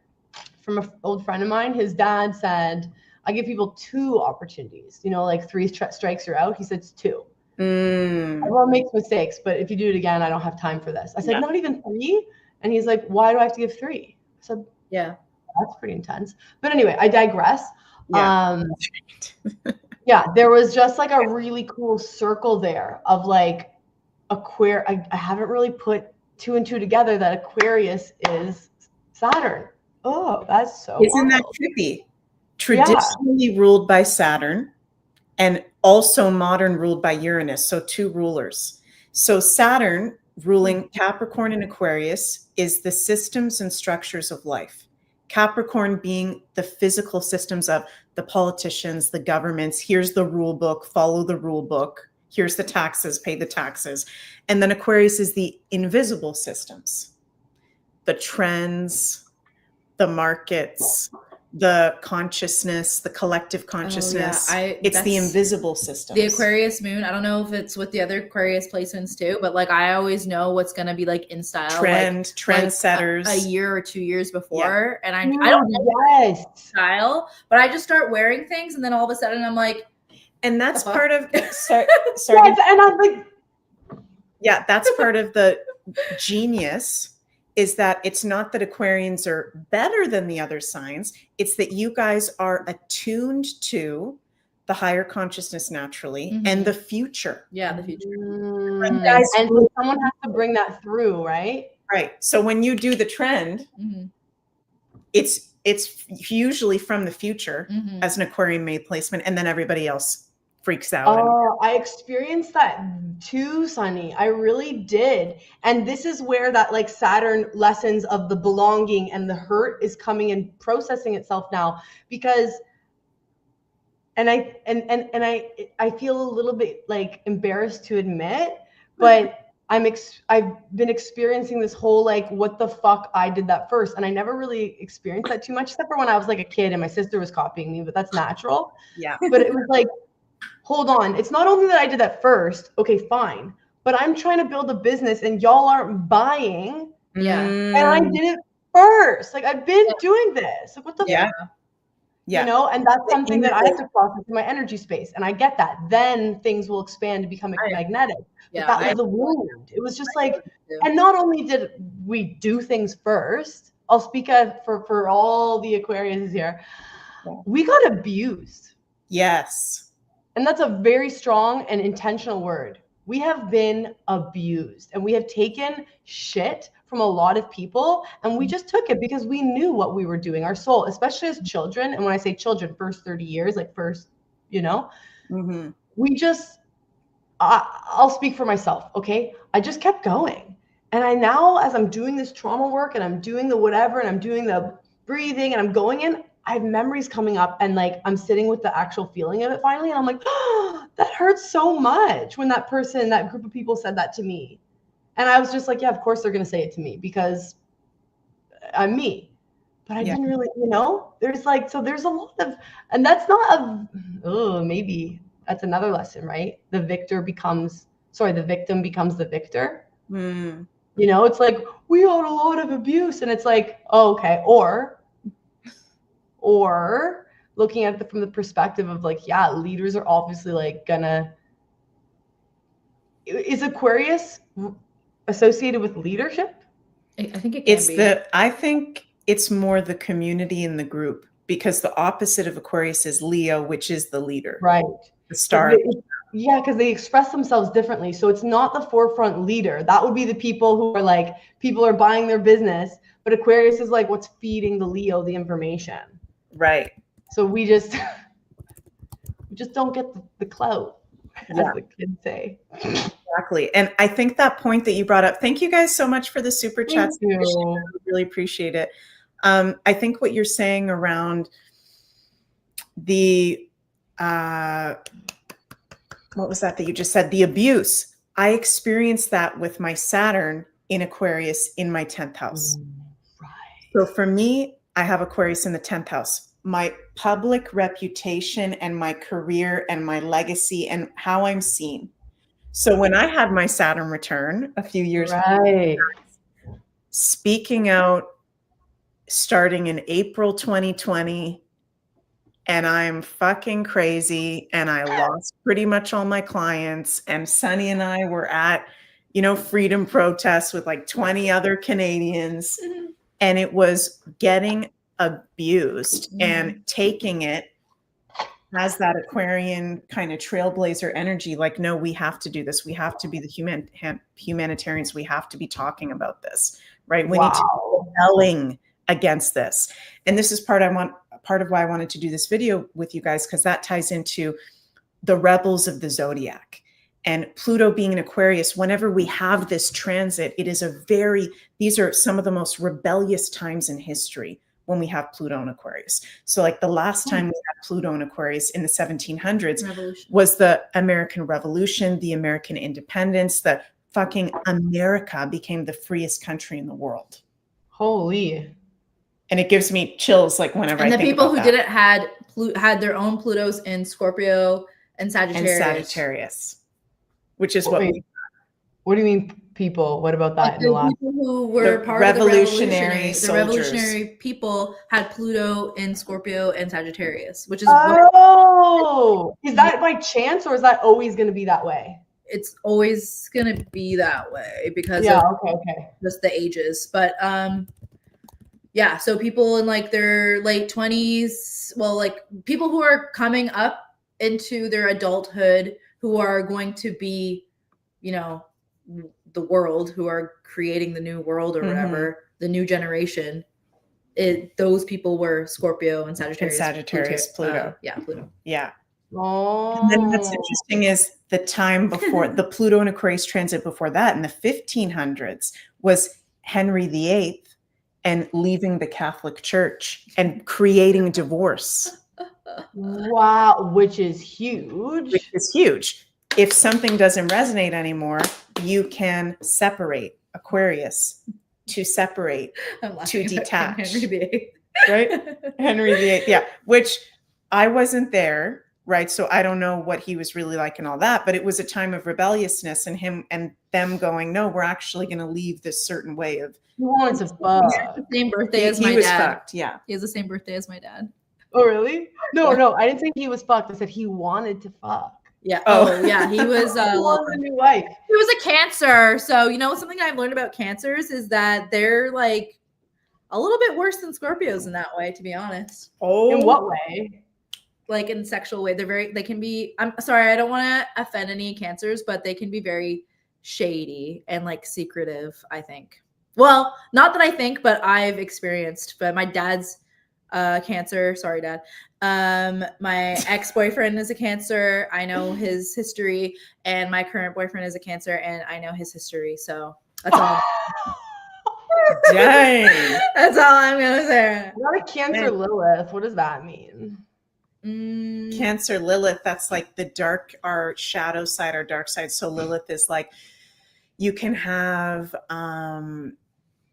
from an old friend of mine, his dad said, I give people 2 opportunities, you know, like 3 strikes you're out. He said it's 2. Everyone makes mistakes, but if you do it again, I don't have time for this. I said, not even 3? And he's like, why do I have to give 3? I said, yeah, that's pretty intense. But anyway, I digress. Yeah, there was just like a really cool circle there of like Aquarius. I haven't really put 2 and 2 together that Aquarius is Saturn. Oh, that's so Isn't that trippy? Traditionally ruled by Saturn and also modern ruled by Uranus. So 2 rulers. So Saturn ruling Capricorn and Aquarius is the systems and structures of life. Capricorn being the physical systems of the politicians, the governments. Here's the rule book, follow the rule book. Here's the taxes, pay the taxes. And then Aquarius is the invisible systems, the trends, the markets, the consciousness, the collective consciousness. It's the invisible systems. The Aquarius moon, I don't know if it's with the other Aquarius placements too, but like I always know what's going to be like in style. Trendsetters. Like a year or 2 years before. And I don't know style, but I just start wearing things and then all of a sudden I'm like. And that's part of, sorry. And I'm like. Yeah, that's part of the genius. Is that it's not that Aquarians are better than the other signs. It's that you guys are attuned to the higher consciousness naturally and the future. Yeah, the future. And someone has to bring that through, right? Right. So when you do the trend, it's usually from the future as an Aquarian made placement, and then everybody else freaks out. Oh, I experienced that too, Sunny. I really did. And this is where that like Saturn lessons of the belonging and the hurt is coming and processing itself now, because I feel a little bit like embarrassed to admit, but I've been experiencing this whole like, what the fuck, I did that first. And I never really experienced that too much, except for when I was like a kid and my sister was copying me, but that's natural. Yeah. But it was like, hold on. It's not only that I did that first. Okay, fine. But I'm trying to build a business and y'all aren't buying. Yeah. And I did it first. Like I've been doing this. Like what the fuck? Yeah. You know, and that's something that I have to process in my energy space. And I get that. Then things will expand to become magnetic. But that was a wound. It was just like, and not only did we do things first, I'll speak for all the Aquarians here. We got abused. Yes. And that's a very strong and intentional word. We have been abused and we have taken shit from a lot of people, and we just took it because we knew what we were doing. Our soul, especially as children, and when I say children, first 30 years, like first, you know, we just, I'll speak for myself, okay? I just kept going. And I now, as I'm doing this trauma work and I'm doing the whatever and I'm doing the breathing and I'm going in, I have memories coming up and like I'm sitting with the actual feeling of it finally. And I'm like, oh, that hurts so much when that person, that group of people said that to me. And I was just like, yeah, of course they're going to say it to me because I'm me. But I didn't really, there's like, so there's a lot of, and that's not maybe that's another lesson, right? The victim becomes the victor. It's like, we had a lot of abuse. And it's like, oh, okay. Or looking at it from the perspective of like, yeah, leaders are obviously like is Aquarius associated with leadership? I think it can be. I think it's more the community in the group, because the opposite of Aquarius is Leo, which is the leader. Right. The star. Yeah, because they express themselves differently. So it's not the forefront leader. That would be the people who are like, people are buying their business. But Aquarius is like what's feeding the Leo the information. Right. So we just don't get the clout, as the kids say. Exactly. And I think that point that you brought up, thank you guys so much for the super chats. I really appreciate it. I think what you're saying around the, what was that you just said? The abuse. I experienced that with my Saturn in Aquarius in my 10th house. Right. So for me, I have Aquarius in the 10th house. My public reputation and my career and my legacy and how I'm seen. So when I had my Saturn return a few years ago, speaking out starting in April 2020, and I'm fucking crazy, and I lost pretty much all my clients, and Sunny and I were at, freedom protests with like 20 other Canadians, and it was getting abused and taking it as that Aquarian kind of trailblazer energy, like, no, we have to do this. We have to be the humanitarians. We have to be talking about this, right? We need to be rebelling against this. And this is part of why I wanted to do this video with you guys, because that ties into the rebels of the Zodiac. And Pluto being an Aquarius, whenever we have this transit, these are some of the most rebellious times in history when we have Pluto in Aquarius. So like the last time we had Pluto in Aquarius in the 1700s was the American Revolution, the American independence, the fucking America became the freest country in the world. Holy. And it gives me chills like whenever I think about that. And the people who did it had their own Plutos in Scorpio and Sagittarius. Which is what do you mean people? What about that? Like the people who were part of the revolutionary soldiers. The revolutionary people had Pluto in Scorpio and Sagittarius, which is is that by chance or is that always going to be that way? It's always going to be that way because of just the ages. But so people in like their late 20s, well, like people who are coming up into their adulthood, who are going to be, the world, who are creating the new world or whatever, the new generation, those people were Scorpio and Sagittarius. Pluto. Pluto. Yeah. Oh. And then what's interesting is the time before the Pluto and Aquarius transit before that in the 1500s was Henry VIII and leaving the Catholic Church and creating divorce. Wow, which is huge. If something doesn't resonate anymore, you can separate. Aquarius, to separate, to detach. Henry VIII. Right? Henry VIII, yeah. Which I wasn't there, right? So I don't know what he was really like and all that, but it was a time of rebelliousness and him and them going, no, we're actually going to leave this certain way of. He wanted to fuck. He has the same birthday as my dad. He was fucked, yeah. He has the same birthday as my dad. Oh, really? No, I didn't think he was fucked. I said he wanted to fuck. Yeah. Oh, yeah. He was a new wife. He was a Cancer. So, something I've learned about Cancers is that they're like a little bit worse than Scorpios in that way, to be honest. Oh. In what way? Like in sexual way. They can be, I'm sorry, I don't want to offend any Cancers, but they can be very shady and like secretive, I think. Well, not that I think, but I've experienced. But my dad's Cancer. Sorry, Dad. My ex-boyfriend is a Cancer. I know his history, and my current boyfriend is a Cancer, and I know his history. So That's all. Dang. That's all I'm gonna say. Not a Cancer Lilith. What does that mean? Cancer Lilith, that's like the dark, our shadow side, our dark side. So Lilith is like, you can have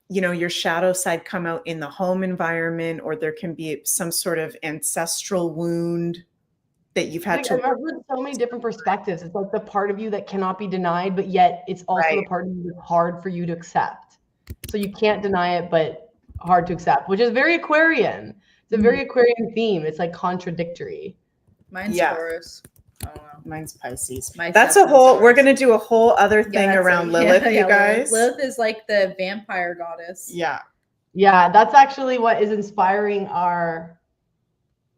your shadow side come out in the home environment, or there can be some sort of ancestral wound that you've had to. I've heard so many different perspectives. It's like the part of you that cannot be denied, but yet it's also the part of you that's hard for you to accept. So you can't deny it, but hard to accept, which is very Aquarian. It's a very Aquarian theme. It's like contradictory. Mine's Taurus. I don't know. Mine's Pisces. That's a whole, we're going to do a whole other thing around Lilith, you guys. Lilith is like the vampire goddess. Yeah. Yeah, that's actually what is inspiring our,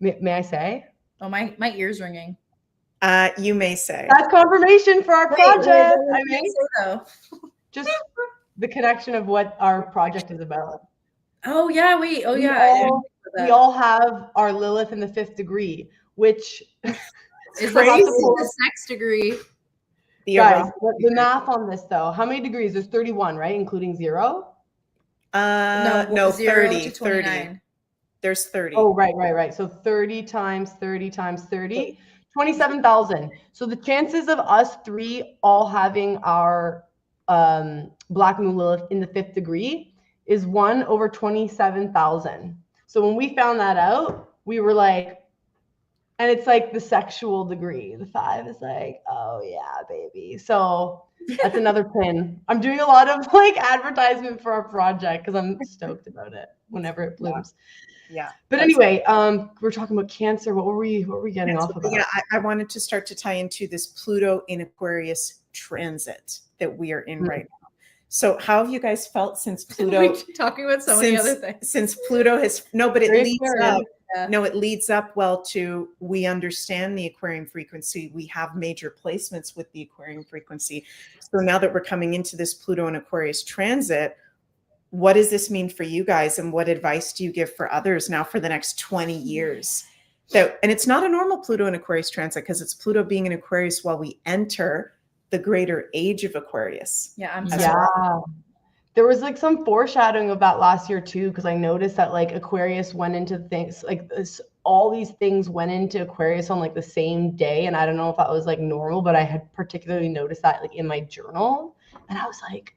may I say? Oh, my ear's ringing. You may say. That's confirmation for our project. I mean, just the connection of what our project is about. Oh, yeah, wait. Oh, yeah. We all have our Lilith in the 5th degree, which is the sex degree. Guys, the math on this though, how many degrees? There's 31, right? Including 0? No, 0 30. to 29. There's 30. Oh, right. So 30 times 30 times 30, 27,000. So the chances of us 3 all having our Black Moon Lilith in the 5th degree is 1 over 27,000. So when we found that out, we were like, and it's like the sexual degree. The 5 is like, oh yeah, baby. So that's another pin. I'm doing a lot of like advertisement for our project because I'm stoked about it whenever it blooms. Yeah. But anyway, we're talking about Cancer. What were we getting off about? Yeah, I wanted to start to tie into this Pluto in Aquarius transit that we are in right now. So how have you guys felt since Pluto? We're talking about so many other things. Since Pluto has but it leads up. Yeah. No, it leads up well to, we understand the Aquarian frequency. We have major placements with the Aquarian frequency. So now that we're coming into this Pluto and Aquarius transit, what does this mean for you guys? And what advice do you give for others now for the next 20 years? And it's not a normal Pluto and Aquarius transit because it's Pluto being in Aquarius while we enter the greater age of Aquarius. Yeah, there was like some foreshadowing of that last year too, because I noticed that like Aquarius went into things like this, all these things went into Aquarius on like the same day, and I don't know if that was like normal, but I had particularly noticed that like in my journal, and I was like,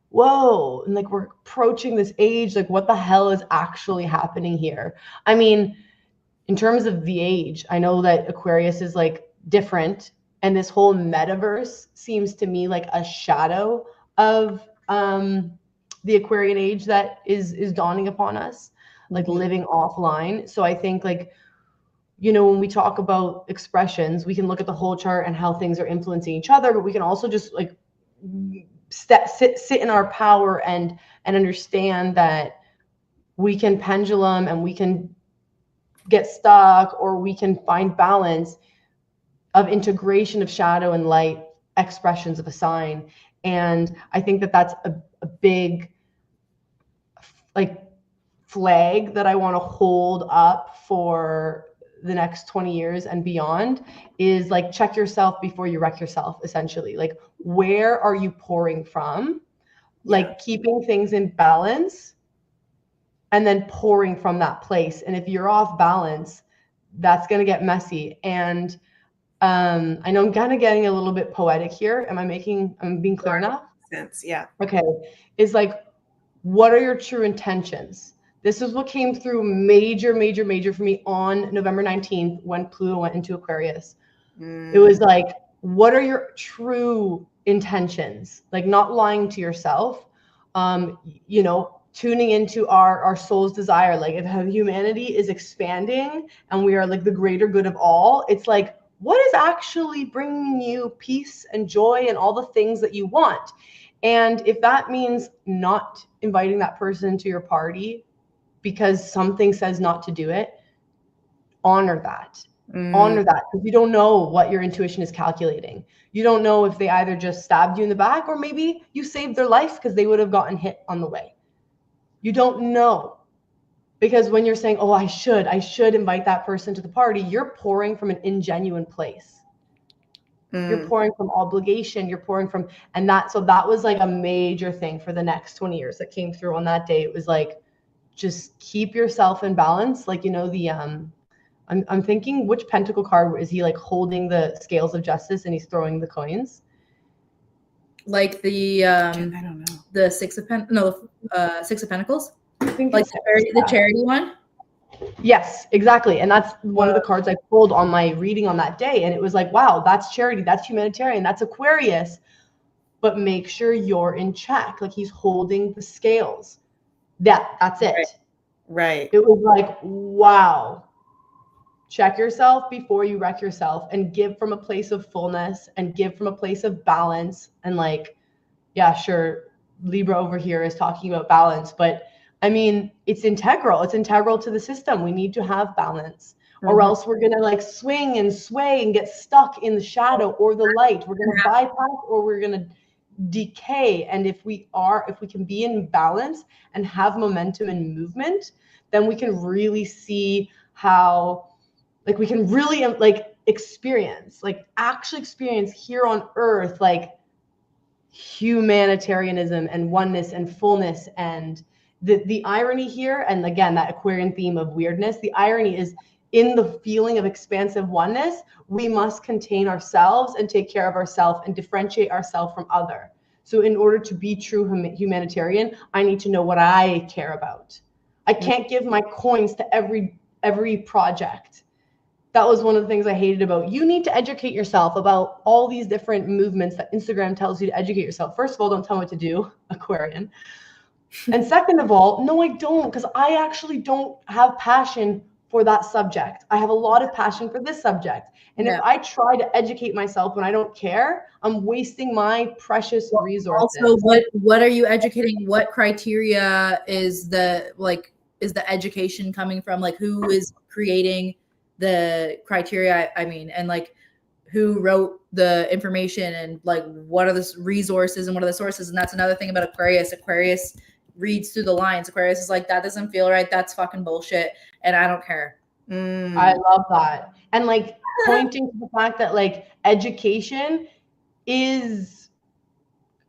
whoa, and like we're approaching this age, like what the hell is actually happening here? I mean, in terms of the age, I know that Aquarius is like different, and this whole metaverse seems to me like a shadow of the Aquarian age that is dawning upon us, like living offline. So I think like, when we talk about expressions, we can look at the whole chart and how things are influencing each other, but we can also just like sit in our power and understand that we can pendulum and we can get stuck, or we can find balance of integration of shadow and light expressions of a sign. And I think that that's a big like flag that I want to hold up for the next 20 years and beyond, is like, check yourself before you wreck yourself, essentially. Like, where are you pouring from? Like keeping things in balance and then pouring from that place. And if you're off balance, that's going to get messy. And I know I'm kind of getting a little bit poetic here. I'm being clear enough? Sense, yeah. Okay. Is like, what are your true intentions? This is what came through major for me on November 19th when Pluto went into Aquarius. It was like, what are your true intentions? Like, not lying to yourself, tuning into our soul's desire. Like, if humanity is expanding and we are like the greater good of all, it's like, what is actually bringing you peace and joy and all the things that you want? And if that means not inviting that person to your party because something says not to do it, honor that. Honor that, because you don't know what your intuition is calculating. You don't know if they either just stabbed you in the back, or maybe you saved their life because they would have gotten hit on the way. You don't know. Because when you're saying, oh, I should invite that person to the party, you're pouring from an ingenuine place. You're pouring from obligation. You're pouring from, and that, so that was like a major thing for the next 20 years that came through on that day. It was like, just keep yourself in balance. Like, you know, the, I'm thinking which pentacle card is he like holding the scales of justice and he's throwing the coins? Like the, I don't know. the Six of Pentacles. I think Like it's, the charity one. yes, exactly. And that's one of the cards I pulled on my reading on that day. And it was like, wow, that's charity. That's humanitarian. That's Aquarius. But make sure you're in check. Like, he's holding the scales. That's it. Right. It was like, wow. Check yourself before you wreck yourself, and give from a place of fullness and give from a place of balance. And like, yeah, sure, Libra over here is talking about balance, but I mean, it's integral. It's integral to the system. We need to have balance, or else we're going to like swing and sway and get stuck in the shadow or the light. We're going to bypass, or we're going to decay. And if we can be in balance and have momentum and movement, then we can really see how, like, we can really like experience, like actually experience here on earth, like humanitarianism and oneness and fullness. And the irony here, and again, that Aquarian theme of weirdness, the irony is in the feeling of expansive oneness, we must contain ourselves and take care of ourselves and differentiate ourselves from other. So in order to be true humanitarian, I need to know what I care about. I can't give my coins to every project. That was one of the things I hated about, you need to educate yourself about all these different movements that Instagram tells you to educate yourself. First of all, don't tell me what to do, Aquarian. And second of all, no, I don't, because I actually don't have passion for that subject. I have a lot of passion for this subject. And if I try to educate myself when I don't care, I'm wasting my precious resources. Also, what are you educating? What criteria is the education coming from? Like, who is creating the criteria? I mean, and like, who wrote the information, and like, what are the resources and what are the sources? And that's another thing about Aquarius. Aquarius reads through the lines. Aquarius is like, that doesn't feel right. That's fucking bullshit. And I don't care. I love that. And like pointing to the fact that like education is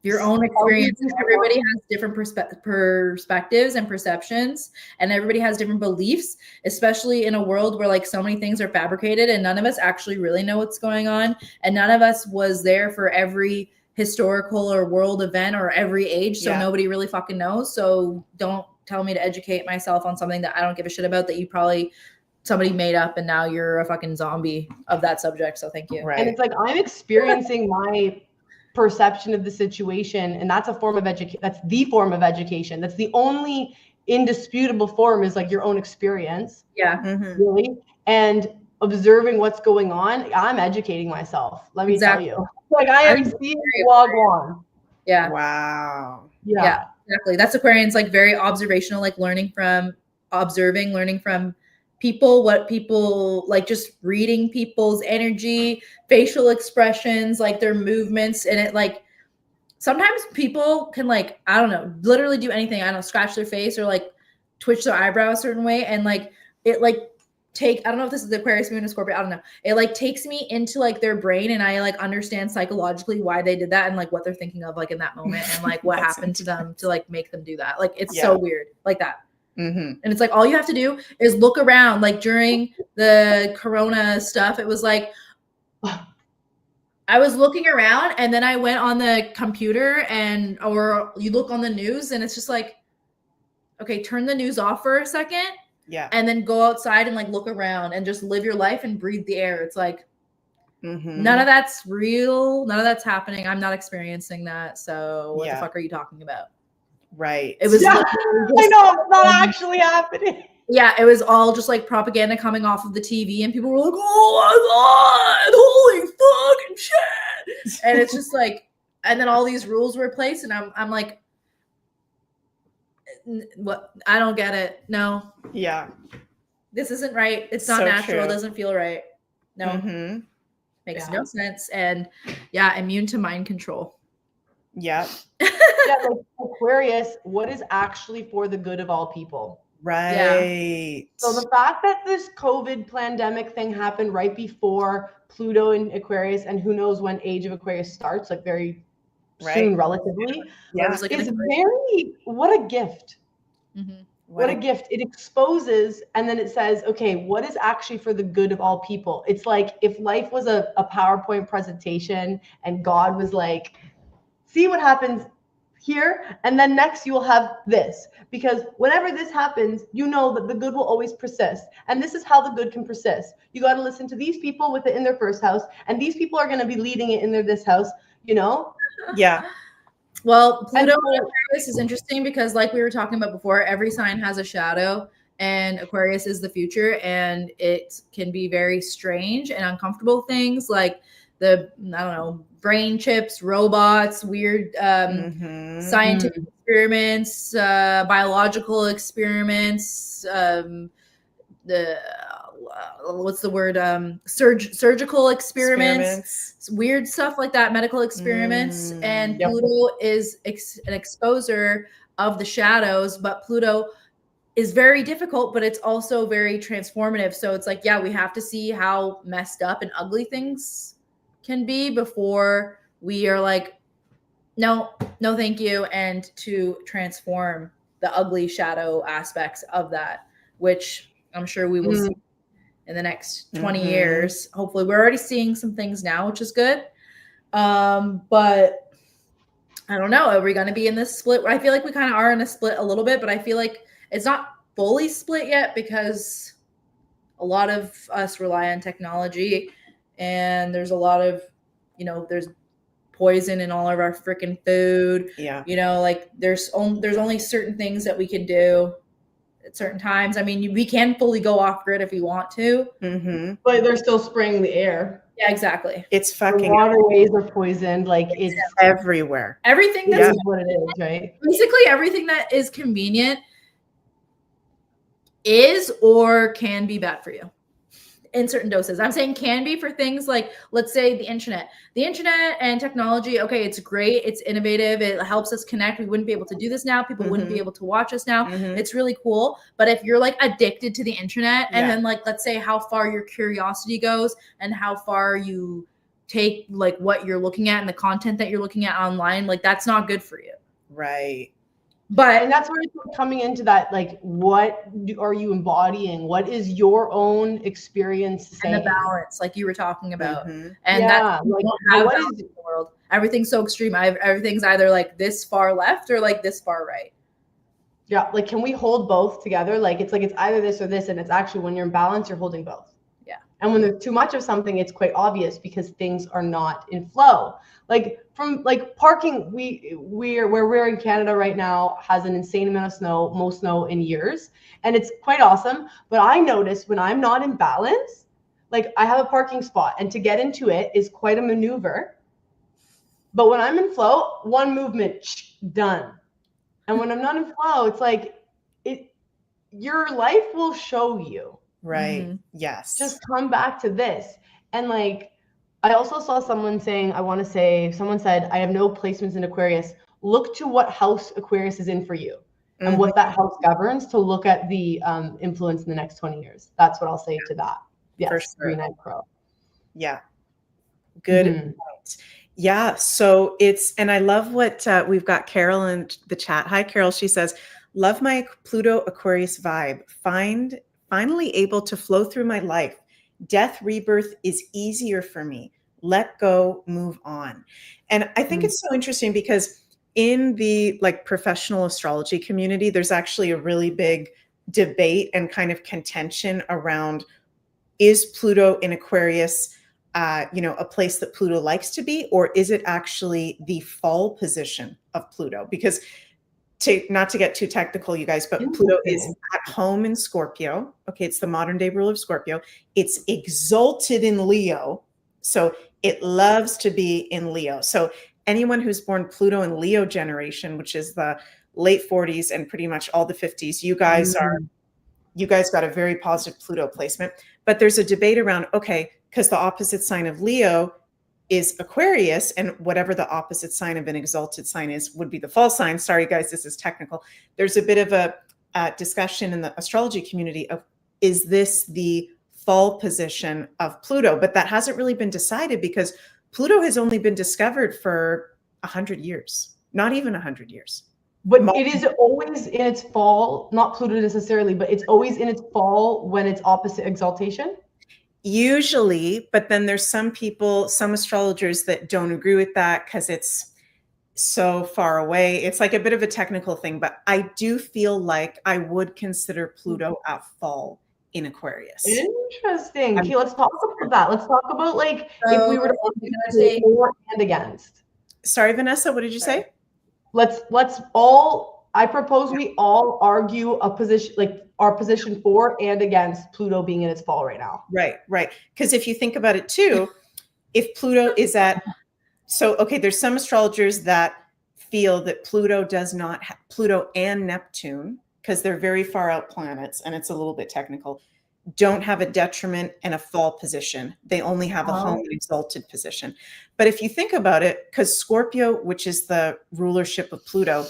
your own experience. Everybody has different perspectives and perceptions, and everybody has different beliefs, especially in a world where like so many things are fabricated and none of us actually really know what's going on. And none of us was there for every historical or world event or every age. So nobody really fucking knows. So don't tell me to educate myself on something that I don't give a shit about, that you probably somebody made up, and now you're a fucking zombie of that subject. So thank you. Right. And it's like, I'm experiencing my perception of the situation, and that's a form of education. That's the form of education. That's the only indisputable form, is like your own experience. Yeah. Really. And observing what's going on, I'm educating myself. Let me tell you. Like, I am seeing Wagwan. Yeah. Wow. Yeah, exactly. That's Aquarians, like very observational, like learning from people, what people like, just reading people's energy, facial expressions, like their movements. And it like, sometimes people can like, I don't know, literally do anything. I don't know, scratch their face or like twitch their eyebrow a certain way. And like, it like I don't know if this is the Aquarius moon or Scorpio, I don't know. It like takes me into like their brain, and I like understand psychologically why they did that and like what they're thinking of like in that moment, and like what happened to them to like make them do that. Like, it's so weird like that. And it's like, all you have to do is look around. Like during the Corona stuff, it was like, I was looking around, and then I went on the computer, or you look on the news, and it's just like, okay, turn the news off for a second. Yeah. And then go outside and like look around and just live your life and breathe the air. It's like, none of that's real. None of that's happening. I'm not experiencing that. So what the fuck are you talking about? Right. It was. I know, it's not actually happening. Yeah, it was all just like propaganda coming off of the TV, and people were like, "Oh my god, holy fucking shit!" And it's just like, and then all these rules were placed, and I'm like, what? I don't get it. No. Yeah. This isn't right. It's not natural. True. It doesn't feel right. No. Makes no sense. And immune to mind control. Yeah. Like Aquarius, what is actually for the good of all people? Right. So the fact that this COVID pandemic thing happened right before Pluto in Aquarius, and who knows when age of Aquarius starts, like very soon relatively, Yeah. is very, what a gift. Mm-hmm. What a gift. It exposes, and then it says, okay, what is actually for the good of all people? It's like if life was a PowerPoint presentation and God was like, see what happens here, and then next you will have this, because whenever this happens, you know that the good will always persist, and this is how the good can persist. You got to listen to these people with it in their first house, and these people are going to be leading it in this house, you know. Yeah. Well, Pluto in Aquarius is interesting because, like we were talking about before, every sign has a shadow, and Aquarius is the future, and it can be very strange and uncomfortable things like the, I don't know, brain chips, robots, weird scientific experiments, biological experiments, the what's the word, surgical experiments, weird stuff like that, medical experiments. And Pluto is an exposer of the shadows, but Pluto is very difficult, but it's also very transformative. So it's like, yeah, we have to see how messed up and ugly things can be before we are like, no thank you, and to transform the ugly shadow aspects of that, which I'm sure we will see in the next 20 years. Hopefully we're already seeing some things now, which is good. But I don't know, are we going to be in this split? I feel like we kind of are in a split a little bit, but I feel like it's not fully split yet because a lot of us rely on technology, and there's a lot of, there's poison in all of our freaking food. Yeah. Like there's only certain things that we can do at certain times. I mean, we can fully go off grid if we want to, but they're still spraying the air. Yeah, exactly. It's fucking, the waterways are poisoned. Like it's everywhere. Everything that's what it is, right? Basically everything that is convenient is or can be bad for you in certain doses. I'm saying can be for things like, let's say the internet and technology. Okay, it's great. It's innovative. It helps us connect. We wouldn't be able to do this now. People wouldn't be able to watch us now. It's really cool. But if you're like addicted to the internet, and then like, let's say how far your curiosity goes and how far you take like what you're looking at and the content that you're looking at online, like that's not good for you. Right. But, and that's where it's coming into that, like, what are you embodying? What is your own experience saying? And the balance, like you were talking about. And that's like, what is in the world? Everything's so extreme. Everything's either like this far left or like this far right. Yeah, like, can we hold both together? Like it's either this or this, and it's actually when you're in balance, you're holding both. Yeah. And when there's too much of something, it's quite obvious because things are not in flow. Like from like parking, where we're in Canada right now has an insane amount of snow, most snow in years, and it's quite awesome. But I notice when I'm not in balance, like I have a parking spot, and to get into it is quite a maneuver. But when I'm in flow, one movement, done. And when I'm not in flow, it's like your life will show you. Right. Yes. Just come back to this. And like, I also saw someone saying, someone said, I have no placements in Aquarius. Look to what house Aquarius is in for you and what that house governs to look at the influence in the next 20 years. That's what I'll say to that. Yes, for sure. Green-eyed crow. Yeah. Good point. Yeah. So and I love what we've got Carol in the chat. Hi, Carol. She says, love my Pluto Aquarius vibe. Finally able to flow through my life. Death rebirth is easier for me. Let go, move on. And I think it's so interesting because in the like professional astrology community, there's actually a really big debate and kind of contention around, is Pluto in Aquarius, a place that Pluto likes to be, or is it actually the fall position of Pluto? Because not to get too technical, you guys, but Pluto is at home in Scorpio. Okay, it's the modern day ruler of Scorpio. It's exalted in Leo. So it loves to be in Leo. So anyone who's born Pluto in Leo generation, which is the late 40s and pretty much all the 50s, you guys got a very positive Pluto placement. But there's a debate around, okay, because the opposite sign of Leo is Aquarius, and whatever the opposite sign of an exalted sign is would be the fall sign. Sorry, guys, this is technical. There's a bit of a discussion in the astrology community of, is this the fall position of Pluto? But that hasn't really been decided because Pluto has only been discovered for 100 years, not even 100 years. But it is always in its fall, not Pluto necessarily, but it's always in its fall when it's opposite exaltation. Usually, but then there's some people, some astrologers that don't agree with that because it's so far away. It's like a bit of a technical thing, but I do feel like I would consider Pluto at fall in Aquarius. Interesting. Okay, let's talk about that. Let's talk about like if we were to say for and against. Sorry, Vanessa, what did you say? I propose we all argue a position, like our position for and against Pluto being in its fall right now. Right. Because if you think about it too, if Pluto is at, okay, there's some astrologers that feel that Pluto does not have, Pluto and Neptune, because they're very far out planets, and it's a little bit technical, don't have a detriment and a fall position. They only have a home and exalted position. But if you think about it, because Scorpio, which is the rulership of Pluto,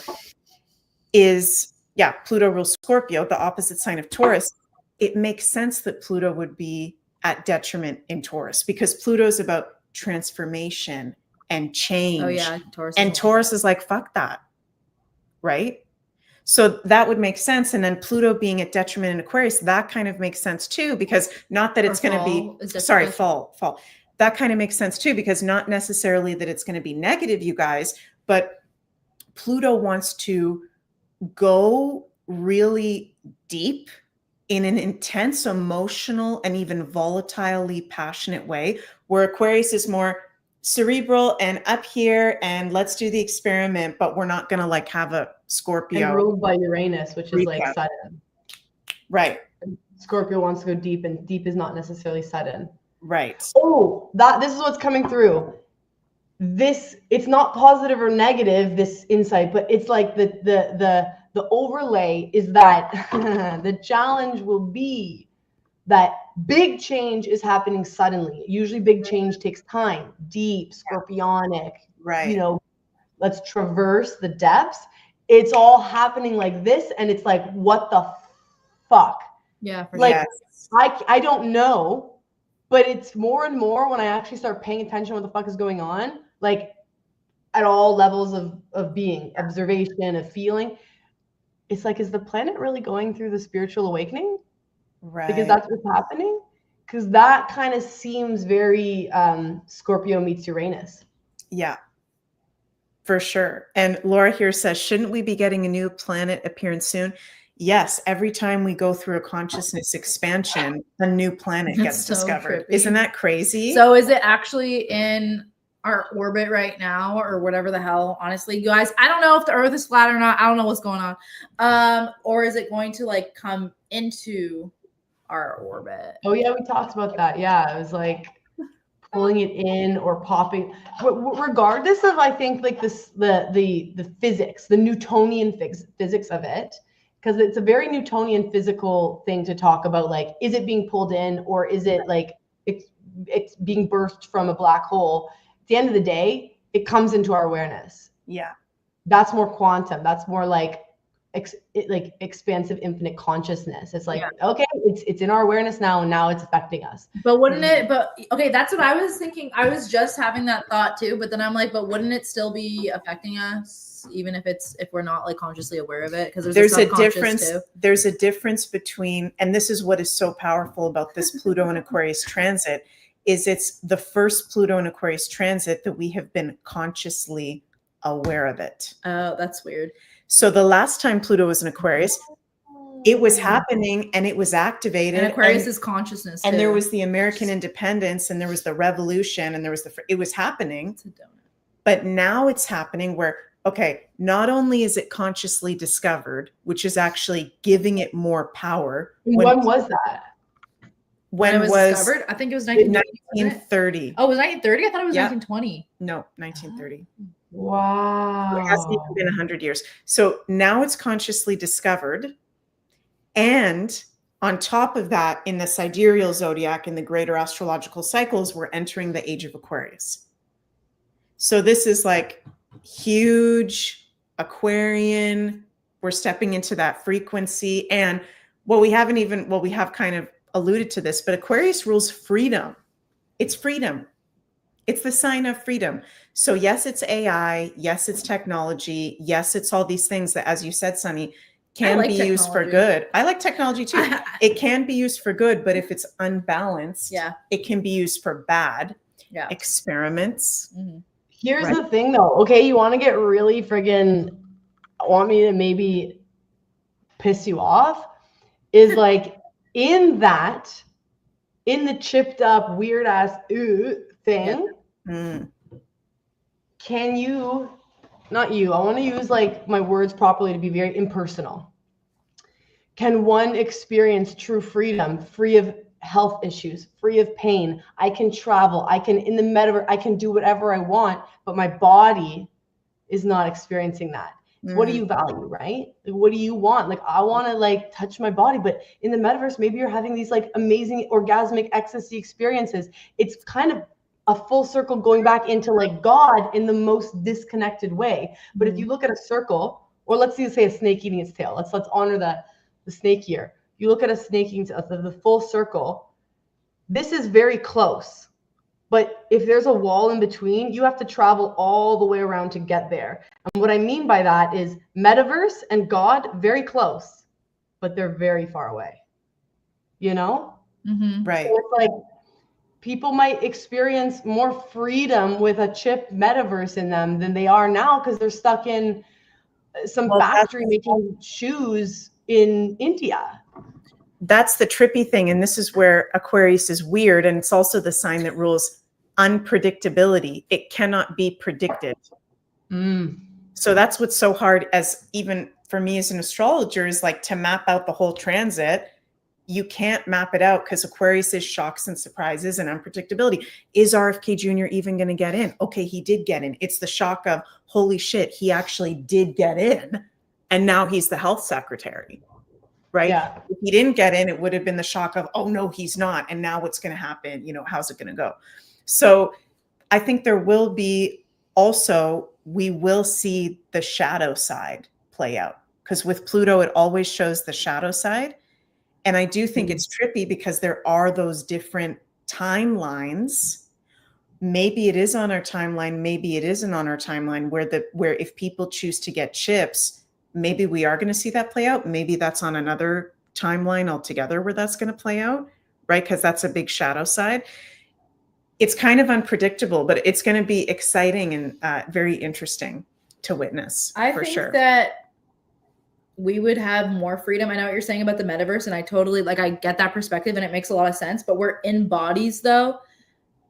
Pluto rules Scorpio, the opposite sign of Taurus. It makes sense that Pluto would be at detriment in Taurus because Pluto is about transformation and change. Oh yeah, Taurus. And Taurus is like, fuck that, right? So that would make sense. And then Pluto being at detriment in Aquarius, that kind of makes sense too, because not that it's going to be, fall. That kind of makes sense too, because not necessarily that it's going to be negative, you guys, but Pluto wants to go really deep in an intense, emotional, and even volatilely passionate way, where Aquarius is more cerebral and up here and let's do the experiment, but we're not going to like have a Scorpio. And ruled by Uranus, which is like sudden. Right. Scorpio wants to go deep, and deep is not necessarily sudden. Right. Oh, this is what's coming through. It's not positive or negative, this insight, but it's like the overlay is that the challenge will be that big change is happening suddenly. Usually big change takes time, deep, scorpionic, right? Let's traverse the depths. It's all happening like this, and it's like, what the fuck? Yeah, I don't know, but it's more and more when I actually start paying attention to what the fuck is going on, like at all levels of being, observation, of feeling. It's like, is the planet really going through the spiritual awakening? Right. Because that's what's happening. Because that kind of seems very Scorpio meets Uranus. Yeah, for sure. And Laura here says, shouldn't we be getting a new planet appearance soon? Yes, every time we go through a consciousness expansion, a new planet gets discovered. Trippy. Isn't that crazy? So is it actually in our orbit right now or whatever the hell? Honestly, you guys, I don't know if the Earth is flat or not. I don't know what's going on. Or is it going to like come into our orbit? Oh yeah, we talked about that. Yeah, it was like pulling it in or popping, regardless of, I think, like this the physics, the Newtonian physics of it, because it's a very Newtonian physical thing to talk about. Like, is it being pulled in, or is it like it's being burst from a black hole? At the end of the day, it comes into our awareness. Yeah, that's more quantum. That's more like expansive infinite consciousness. It's like, okay, it's in our awareness now, and now it's affecting us. But wouldn't it, okay, that's what I was thinking. I was just having that thought too, but then I'm like, but wouldn't it still be affecting us even if we're not like consciously aware of it? Because there's a difference too. There's a difference between, and this is what is so powerful about this Pluto and Aquarius transit, is it's the first Pluto and Aquarius transit that we have been consciously aware of it. Oh, that's weird. So the last time Pluto was in Aquarius, it was happening and it was activated. And Aquarius is consciousness. And there was the American independence, and there was the revolution, and there was it was happening. But now it's happening where, okay, not only is it consciously discovered, which is actually giving it more power. When was that? When it was discovered? I think it was 1930. Oh, it was 1930? I thought it was 1920. No, 1930. Wow. It hasn't even been 100 years. So now it's consciously discovered. And on top of that, in the sidereal zodiac, in the greater astrological cycles, we're entering the age of Aquarius. So this is like huge Aquarian We're stepping into that frequency. And we have kind of alluded to this, but Aquarius rules freedom. It's freedom. It's the sign of freedom. So yes, it's AI. Yes, it's technology. Yes, it's all these things that, as you said, Sunny, can be used for good. I like technology too. It can be used for good, but if it's unbalanced, it can be used for bad experiments. Here's the thing though. Okay, you want to get really friggin' want me to maybe piss you off? Is like in the chipped up weird ass thing. Can you, not you, I want to use like my words properly to be very impersonal. Can one experience true freedom, free of health issues, free of pain? I can travel, I can, in the metaverse, I can do whatever I want, but my body is not experiencing that. What do you value, right? Like, what do you want? Like, I want to like touch my body, but in the metaverse, maybe you're having these like amazing orgasmic ecstasy experiences. It's kind of a full circle going back into like God in the most disconnected way. But if you look at a circle, or let's say a snake eating its tail, let's honor the snake here. You look at a snake eating the full circle, this is very close. But if there's a wall in between, you have to travel all the way around to get there. And what I mean by that is metaverse and God, very close, but they're very far away. You know? Right. So it's like people might experience more freedom with a chip metaverse in them than they are now because they're stuck in some factory making shoes in India. That's the trippy thing. And this is where Aquarius is weird. And it's also the sign that rules unpredictability. It cannot be predicted. So that's what's so hard, as even for me as an astrologer, is like to map out the whole transit. You can't map it out because Aquarius is shocks and surprises and unpredictability. Is RFK Jr. even going to get in? Okay, he did get in. It's the shock of, holy shit, he actually did get in. And now he's the health secretary. Right? Yeah. If he didn't get in, it would have been the shock of, oh no, he's not. And now what's going to happen? You know, how's it going to go? So I think there will be also, we will see the shadow side play out, because with Pluto, it always shows the shadow side. And I do think it's trippy because there are those different timelines. Maybe it is on our timeline. Maybe it isn't on our timeline, where if people choose to get chips, maybe we are going to see that play out. Maybe that's on another timeline altogether where that's going to play out, right? Because that's a big shadow side. It's kind of unpredictable, but it's going to be exciting and very interesting to witness. I think that we would have more freedom. I know what you're saying about the metaverse, and I totally, like, I get that perspective and it makes a lot of sense, but we're in bodies though.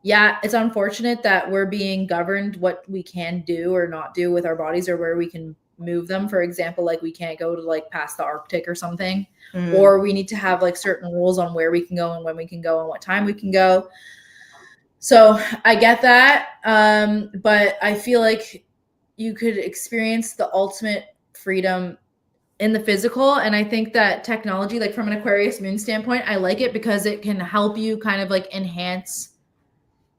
Yeah, it's unfortunate that we're being governed what we can do or not do with our bodies, or where we can move them. For example, like we can't go to like past the Arctic or something, or we need to have like certain rules on where we can go and when we can go and what time we can go. So I get that. But I feel like you could experience the ultimate freedom in the physical. And I think that technology, like from an Aquarius moon standpoint, I like it because it can help you kind of like enhance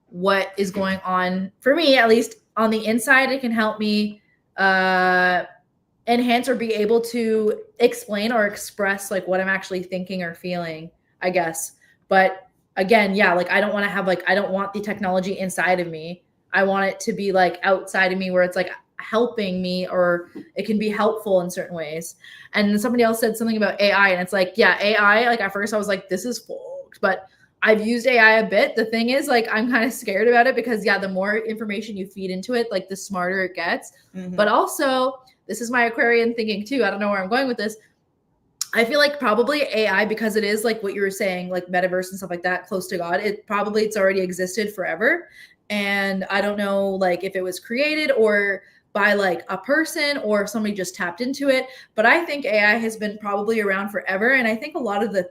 what is going on. For me, at least on the inside, it can help me enhance or be able to explain or express like what I'm actually thinking or feeling, I guess. But again, yeah, like I don't want to have like, I don't want the technology inside of me. I want it to be like outside of me, where it's like helping me, or it can be helpful in certain ways. And somebody else said something about AI, and it's like, yeah, AI, like at first I was like, this is fucked, but I've used AI a bit. The thing is, like, I'm kind of scared about it because, yeah, the more information you feed into it, like the smarter it gets. But also, this is my Aquarian thinking too. I don't know where I'm going with this. I feel like probably AI, because it is like what you were saying, like metaverse and stuff like that, close to God, it's already existed forever. And I don't know, like, if it was created or by like a person or somebody just tapped into it. But I think AI has been probably around forever. And I think a lot of the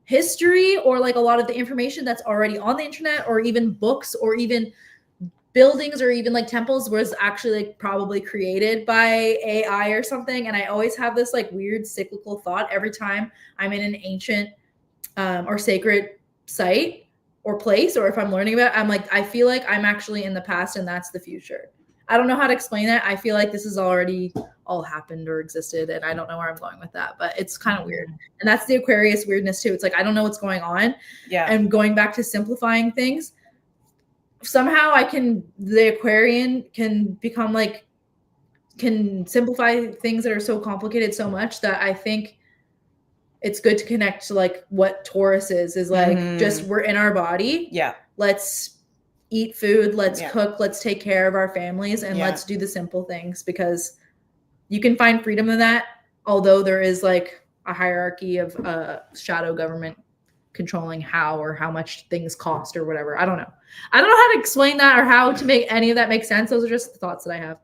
history, or like a lot of the information that's already on the internet, or even books, or even buildings, or even like temples, was actually like probably created by AI or something. And I always have this like weird cyclical thought every time I'm in an ancient or sacred site or place, or if I'm learning about it, I'm like, I feel like I'm actually in the past and that's the future. I don't know how to explain that. I feel like this is already all happened or existed. And I don't know where I'm going with that, but it's kind of weird. And that's the Aquarius weirdness too. It's like, I don't know what's going on. Yeah. And going back to simplifying things, somehow the Aquarian can become like, can simplify things that are so complicated so much that I think it's good to connect to like what Taurus is like, just we're in our body. Yeah. Let's eat food, let's cook, let's take care of our families, and let's do the simple things, because you can find freedom in that, although there is like a hierarchy of shadow government controlling how or how much things cost or whatever. I don't know how to explain that or how to make any of that make sense. Those are just the thoughts that I have.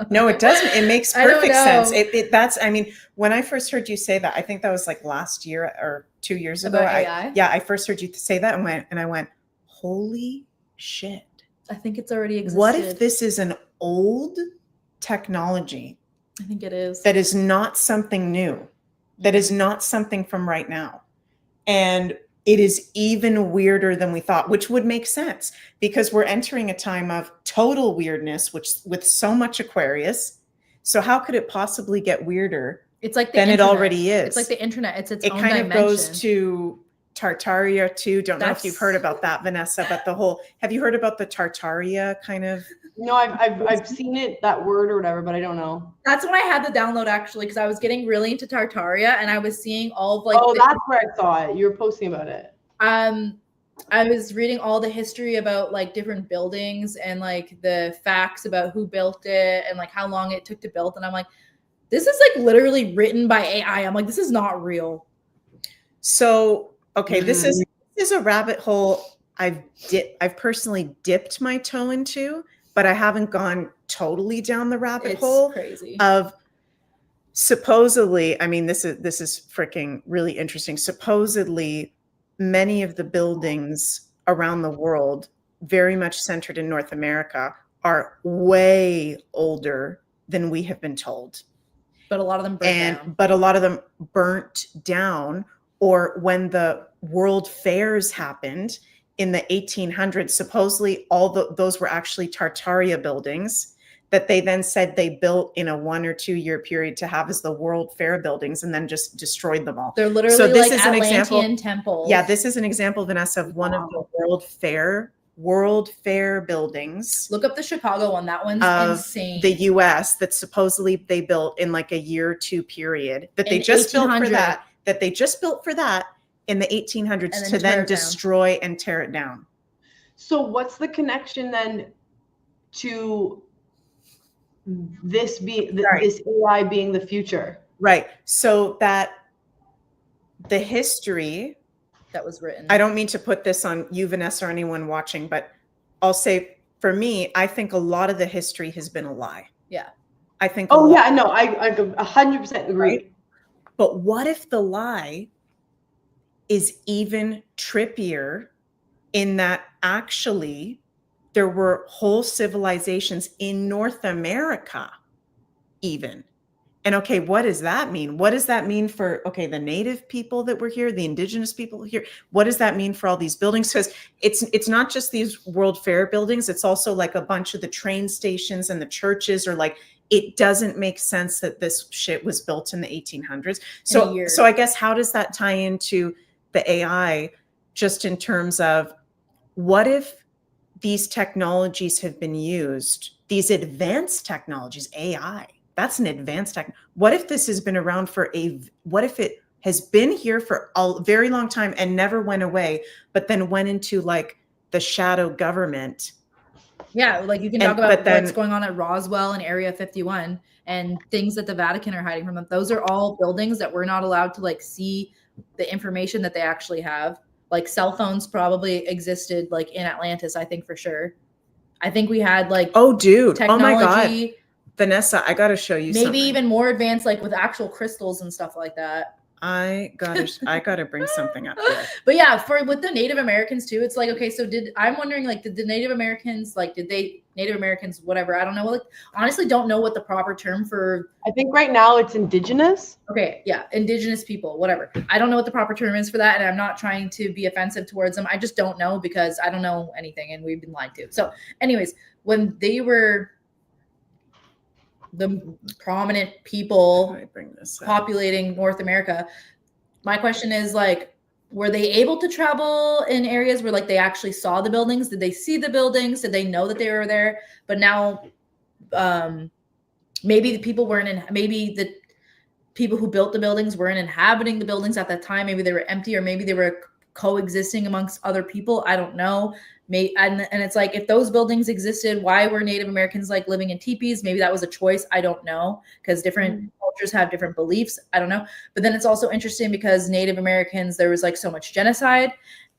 No, it doesn't. It makes perfect sense. I mean, when I first heard you say that, I think that was like last year or 2 years ago. About AI? I first heard you say that and I went, holy shit. I think it's already existed. What if this is an old technology? I think it is. That is not something new. That is not something from right now. And it is even weirder than we thought, which would make sense because we're entering a time of total weirdness, which with so much Aquarius. So how could it possibly get weirder? It's like than it already is. It's like the internet. It's its own kind dimension. Of goes to Tartaria too. Don't know if you've heard about that, Vanessa, but have you heard about the Tartaria kind of? No, I've seen it, that word or whatever, but I don't know. That's when I had the download actually, because I was getting really into Tartaria and I was seeing all of like. Oh, that's where I saw it. You were posting about it. I was reading all the history about like different buildings and like the facts about who built it and like how long it took to build. And I'm like, this is like literally written by AI. I'm like, this is not real. So, okay, this is a rabbit hole I've personally dipped my toe into, but I haven't gone totally down the rabbit hole. Crazy. Of supposedly, I mean, this is freaking really interesting. Supposedly, many of the buildings around the world, very much centered in North America, are way older than we have been told. But a lot of them burnt down. But a lot of them burnt down, or when the world fairs happened in the 1800s, supposedly those were actually Tartaria buildings that they then said they built in a 1 or 2 year period to have as the World Fair buildings, and then just destroyed them all. They're literally like Atlantean temples. Yeah, this is an example, Vanessa, of one of the World Fair buildings. Look up the Chicago one. That one's insane. The US that supposedly they built in like a year or two period that they just built for that. That they just built for that in the 1800s to then destroy and tear it down. So what's the connection then to this this AI being the future? Right. So that the history that was written. I don't mean to put this on you, Vanessa, or anyone watching, but I'll say for me, I think a lot of the history has been a lie. Yeah. I think. Oh yeah, no, I 100% agree. Right? But what if the lie is even trippier in that actually there were whole civilizations in North America even? And okay, what does that mean? What does that mean for, the native people that were here, the indigenous people here? What does that mean for all these buildings? Because it's not just these World Fair buildings. It's also like a bunch of the train stations and the churches, or like, it doesn't make sense that this shit was built in the 1800s. So I guess how does that tie into the AI, just in terms of what if these technologies have been used, these advanced technologies, AI, that's an advanced tech. What if this has been around what if it has been here for a very long time and never went away, but then went into like the shadow government? Yeah, like you can talk about what's going on at Roswell and Area 51 and things that the Vatican are hiding from them. Those are all buildings that we're not allowed to like see the information that they actually have. Like cell phones probably existed like in Atlantis, I think for sure. I think we had like technology. Oh my God. Vanessa, I got to show you something. Maybe even more advanced, like with actual crystals and stuff like that. I gotta bring something up here. But yeah, with the Native Americans too, it's like, okay, so I'm wondering, like, did the Native Americans, whatever, I don't know, like, honestly don't know what the proper term for. I think right now it's indigenous. Okay, yeah, indigenous people, whatever. I don't know what the proper term is for that, and I'm not trying to be offensive towards them. I just don't know because I don't know anything, and we've been lied to. So anyways, when they were the prominent people I bring this up? populating North America. My question is like, were they able to travel in areas where like they actually saw the buildings? Did they see the buildings? Did they know that they were there? But now maybe the people weren't in, maybe the people who built the buildings weren't inhabiting the buildings at that time. Maybe they were empty, or maybe they were coexisting amongst other people. I don't know. And it's like, if those buildings existed, why were Native Americans like living in teepees? Maybe that was a choice. I don't know, because different cultures have different beliefs. I don't know. But then it's also interesting because Native Americans, there was like so much genocide.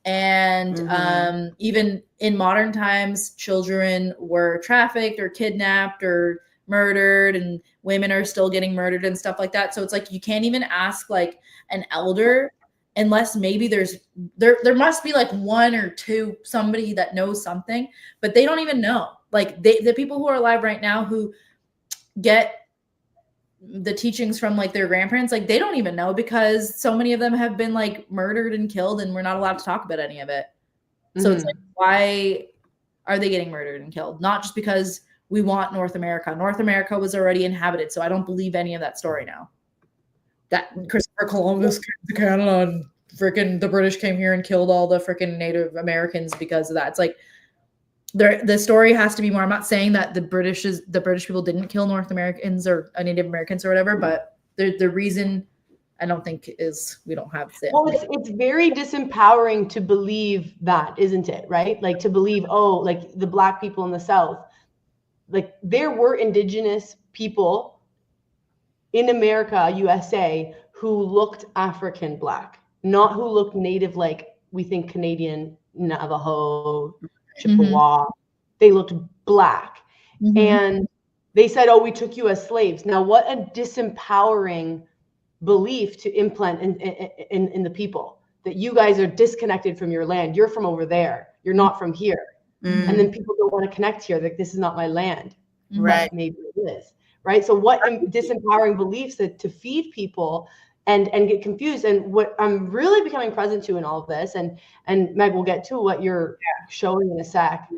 And even in modern times, children were trafficked or kidnapped or murdered, and women are still getting murdered and stuff like that. So it's like, you can't even ask like an elder unless maybe there must be like one or two, somebody that knows something, but they don't even know. Like the people who are alive right now who get the teachings from like their grandparents, like they don't even know, because so many of them have been like murdered and killed, and we're not allowed to talk about any of it. So it's like, why are they getting murdered and killed? Not just because we want North America. North America was already inhabited, so I don't believe any of that story now. That Christopher Columbus came to Canada and freaking the British came here and killed all the freaking Native Americans because of that. It's like the story has to be more. I'm not saying that the British people didn't kill North Americans or Native Americans or whatever, but the reason I don't think is we don't have it. Well, it's very disempowering to believe that, isn't it? Right? Like to believe, oh, like the Black people in the South, like there were indigenous people in America, USA, who looked African Black, not who looked Native, like we think Canadian, Navajo, Chippewa. They looked Black. And they said, oh, we took you as slaves. Now, what a disempowering belief to implant in the people, that you guys are disconnected from your land. You're from over there. You're not from here. And then people don't want to connect here. Like, this is not my land. Right. But maybe it is. Right. So what disempowering beliefs that to feed people and get confused. And what I'm really becoming present to in all of this, and Meg, we'll get to what you're showing in a sec,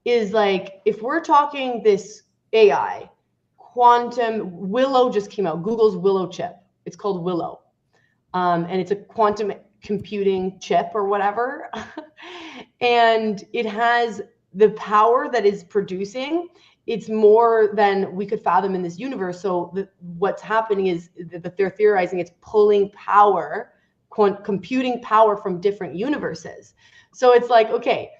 is like, if we're talking this AI, quantum, Willow just came out, Google's Willow chip. It's called Willow. And it's a quantum computing chip or whatever. And it has the power that is producing. It's more than we could fathom in this universe. So what's happening is that they're theorizing it's pulling power, computing power from different universes. So it's like, okay,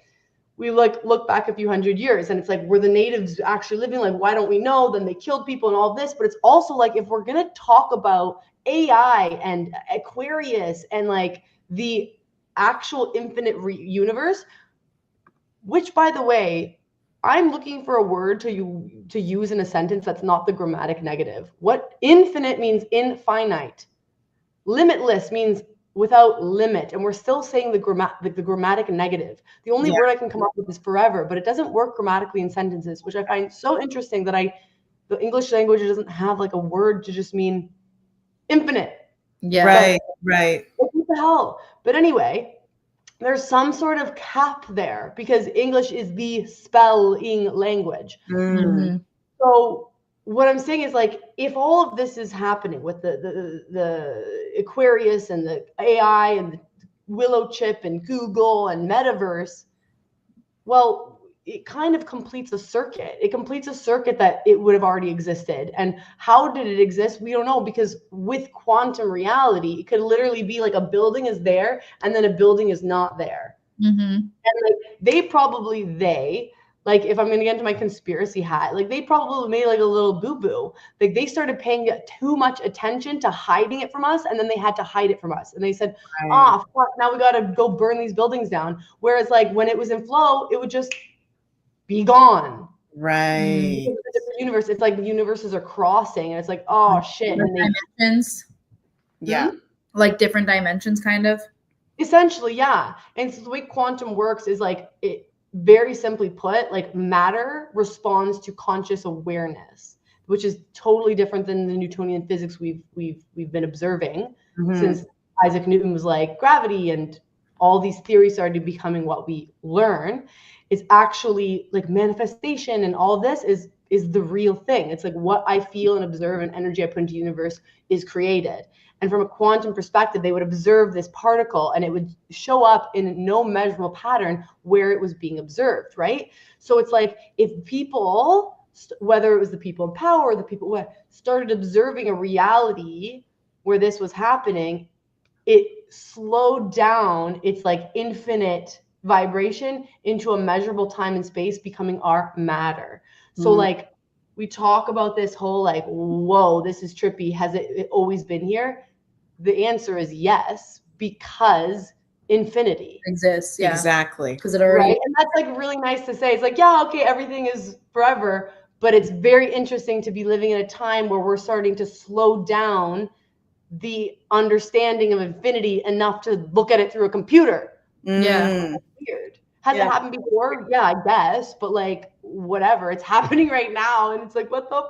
we look back a few hundred years, and it's like, were the natives actually living? Like, why don't we know? Then they killed people and all this. But it's also like, if we're going to talk about AI and Aquarius and like the actual infinite universe, which, by the way, I'm looking for a word to use in a sentence that's not the grammatic negative. What infinite means infinite. Limitless means without limit. And we're still saying the grammatic negative. The only word I can come up with is forever, but it doesn't work grammatically in sentences, which I find so interesting that the English language doesn't have like a word to just mean infinite. Yeah. Right. What the hell? But anyway, there's some sort of cap there because English is the spelling language. So what I'm saying is, like, if all of this is happening with the Aquarius and the AI and the Willow chip and Google and Metaverse, well, it kind of completes a circuit. It completes a circuit that it would have already existed. And how did it exist? We don't know, because with quantum reality, it could literally be like a building is there and then a building is not there. And like like, if I'm going to get into my conspiracy hat, like they probably made like a little boo-boo. Like they started paying too much attention to hiding it from us, and then they had to hide it from us. And they said, fuck, now we got to go burn these buildings down. Whereas like when it was in flow, it would just be gone. Right. Because it's a different universe. It's like the universes are crossing, and it's like, oh shit. And dimensions. Like different dimensions, kind of. Essentially, yeah. And so the way quantum works is like, it very simply put, like matter responds to conscious awareness, which is totally different than the Newtonian physics we've been observing since Isaac Newton was like, gravity and all these theories started becoming what we learn. Is actually like manifestation, and all of this is is the real thing. It's like what I feel and observe and energy I put into the universe is created. And from a quantum perspective, they would observe this particle and it would show up in no measurable pattern where it was being observed, right? So it's like if people, whether it was the people in power or the people who started observing a reality where this was happening, it slowed down its like infinite vibration into a measurable time and space, becoming our matter. So like we talk about this whole like, whoa, this is trippy. Has it always been here? The answer is yes, because infinity exists. Yeah, exactly. Because it already, right? And that's like really nice to say. It's like, yeah, okay, everything is forever, but it's very interesting to be living in a time where we're starting to slow down the understanding of infinity enough to look at it through a computer. Yeah. That's weird. Has it happened before? Yeah, I guess, but like whatever, it's happening right now, and it's like, what the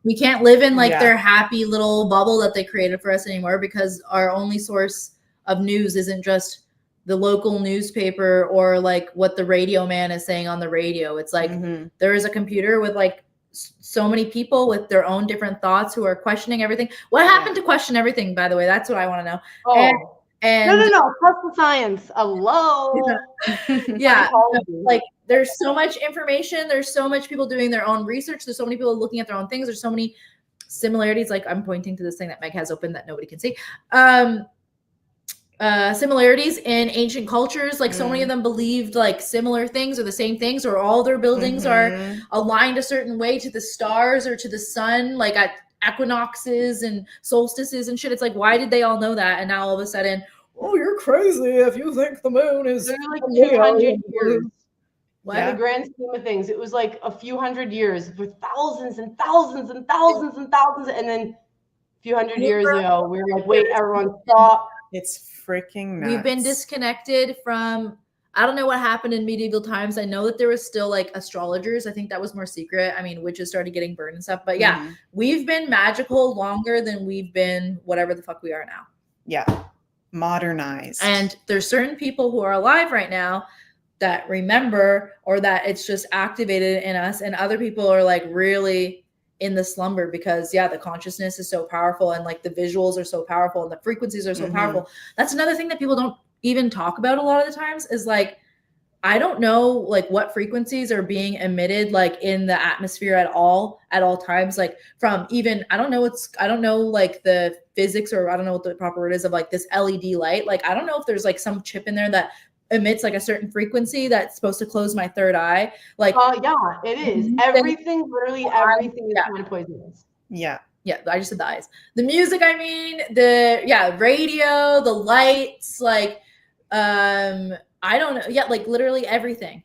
we can't live in like their happy little bubble that they created for us anymore, because our only source of news isn't just the local newspaper or like what the radio man is saying on the radio. It's like there is a computer with like so many people with their own different thoughts who are questioning everything. What happened to question everything, by the way? That's what I want to know. Oh. And No. Trust the science. Hello. Yeah. Like there's so much information. There's so much people doing their own research. There's so many people looking at their own things. There's so many similarities. Like I'm pointing to this thing that Meg has open that nobody can see. Similarities in ancient cultures. Like so many of them believed like similar things or the same things, or all their buildings are aligned a certain way to the stars or to the sun, like at equinoxes and solstices and shit. It's like, why did they all know that? And now all of a sudden, oh, you're crazy if you think the moon is like 200 years. What? In the grand scheme of things, it was like a few hundred years for thousands and thousands and thousands and thousands, and then a few hundred years ago, we were like, wait, everyone stop. It's freaking nuts. We've been disconnected from, I don't know what happened in medieval times. I know that there was still like astrologers. I think that was more secret. I mean, witches started getting burned and stuff. But yeah, we've been magical longer than we've been whatever the fuck we are now. Yeah. Modernized. And there's certain people who are alive right now that remember, or that it's just activated in us. And other people are like really in the slumber because the consciousness is so powerful, and like the visuals are so powerful, and the frequencies are so powerful. That's another thing that people don't even talk about a lot of the times, is like, I don't know like what frequencies are being emitted like in the atmosphere at all times, like from even, I don't know like the physics, or I don't know what the proper word is, of like this LED light. Like, I don't know if there's like some chip in there that emits like a certain frequency that's supposed to close my third eye. Like, yeah, it is. Everything, literally everything is kind of poisonous. Yeah. Yeah, I just said the eyes. The music, I mean, the radio, the lights, like, I don't know. Yeah, like literally everything.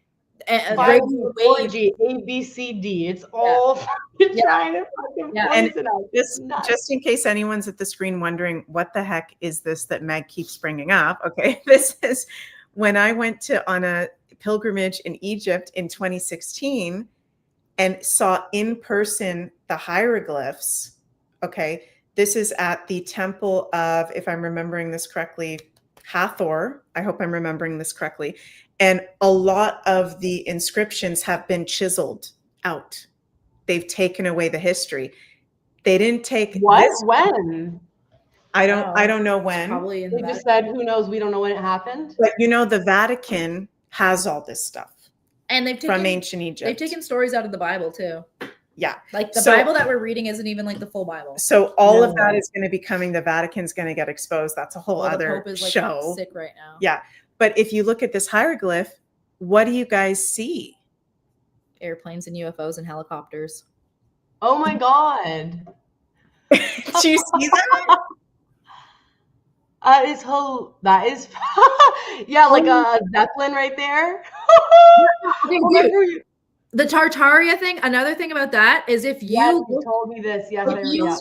4G, ABCD. It's all trying to fucking poison us. Just in case anyone's at the screen wondering what the heck is this that Meg keeps bringing up. Okay, this is when I went on a pilgrimage in Egypt in 2016 and saw in person the hieroglyphs. Okay, this is at the temple of, if I'm remembering this correctly, Hathor. I hope I'm remembering this correctly. And a lot of the inscriptions have been chiseled out. They've taken away the history. They didn't take when? I don't know when. Probably in they just said, who knows? We don't know when it happened. But the Vatican has all this stuff. And they've taken, from ancient Egypt. They've taken stories out of the Bible too. Yeah. Like the Bible that we're reading isn't even like the full Bible. So all of that is going to be coming. The Vatican's going to get exposed. That's a whole other the Pope is like show. Sick right now. Yeah. But if you look at this hieroglyph, what do you guys see? Airplanes and UFOs and helicopters. Oh my God. Do you see that? That is yeah, like a Zeppelin right there. The Tartaria thing, another thing about that is if you told me this. Yes,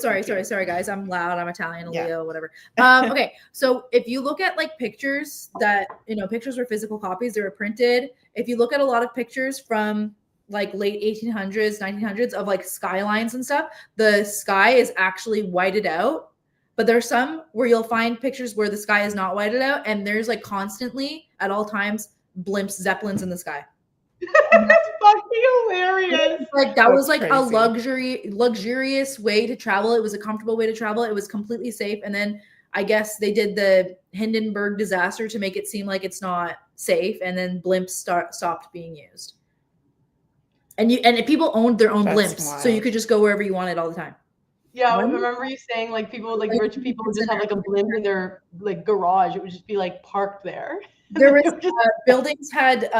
sorry guys, I'm loud, I'm Italian, Leo, whatever. Okay, so if you look at like pictures that, pictures were physical copies, they were printed. If you look at a lot of pictures from like late 1800s, 1900s of like skylines and stuff, the sky is actually whited out. But there's some where you'll find pictures where the sky is not whited out, and there's like constantly at all times blimps, Zeppelins in the sky. That's fucking hilarious. Like that was like That's a luxurious way to travel. It was a comfortable way to travel. It was completely safe. And then I guess they did the Hindenburg disaster to make it seem like it's not safe. And then blimps stopped being used. And people owned their own blimps, so you could just go wherever you wanted all the time. Yeah, I remember you saying like people, like rich people, would just have like a blimp in their like garage. It would just be like parked there. There was buildings had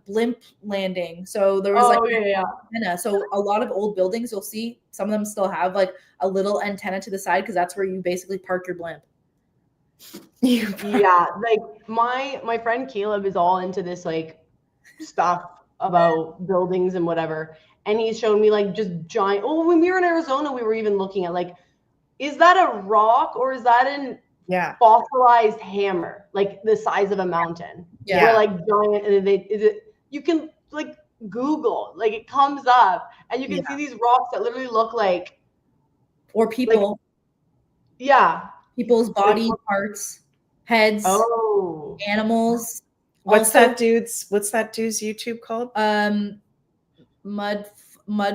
blimp landing, so there was antenna. So a lot of old buildings, you'll see some of them still have like a little antenna to the side because that's where you basically park your blimp. Yeah, like my friend Caleb is all into this like stuff about buildings and whatever, and he's shown me like just giant. Oh, when we were in Arizona, we were even looking at like, is that a rock or is that an fossilized hammer, like the size of a mountain? Yeah, or like giant. And you can like Google, like it comes up, and you can see these rocks that literally look like, or people. Like, people's body parts, heads, animals. What's that dude's YouTube called? Mud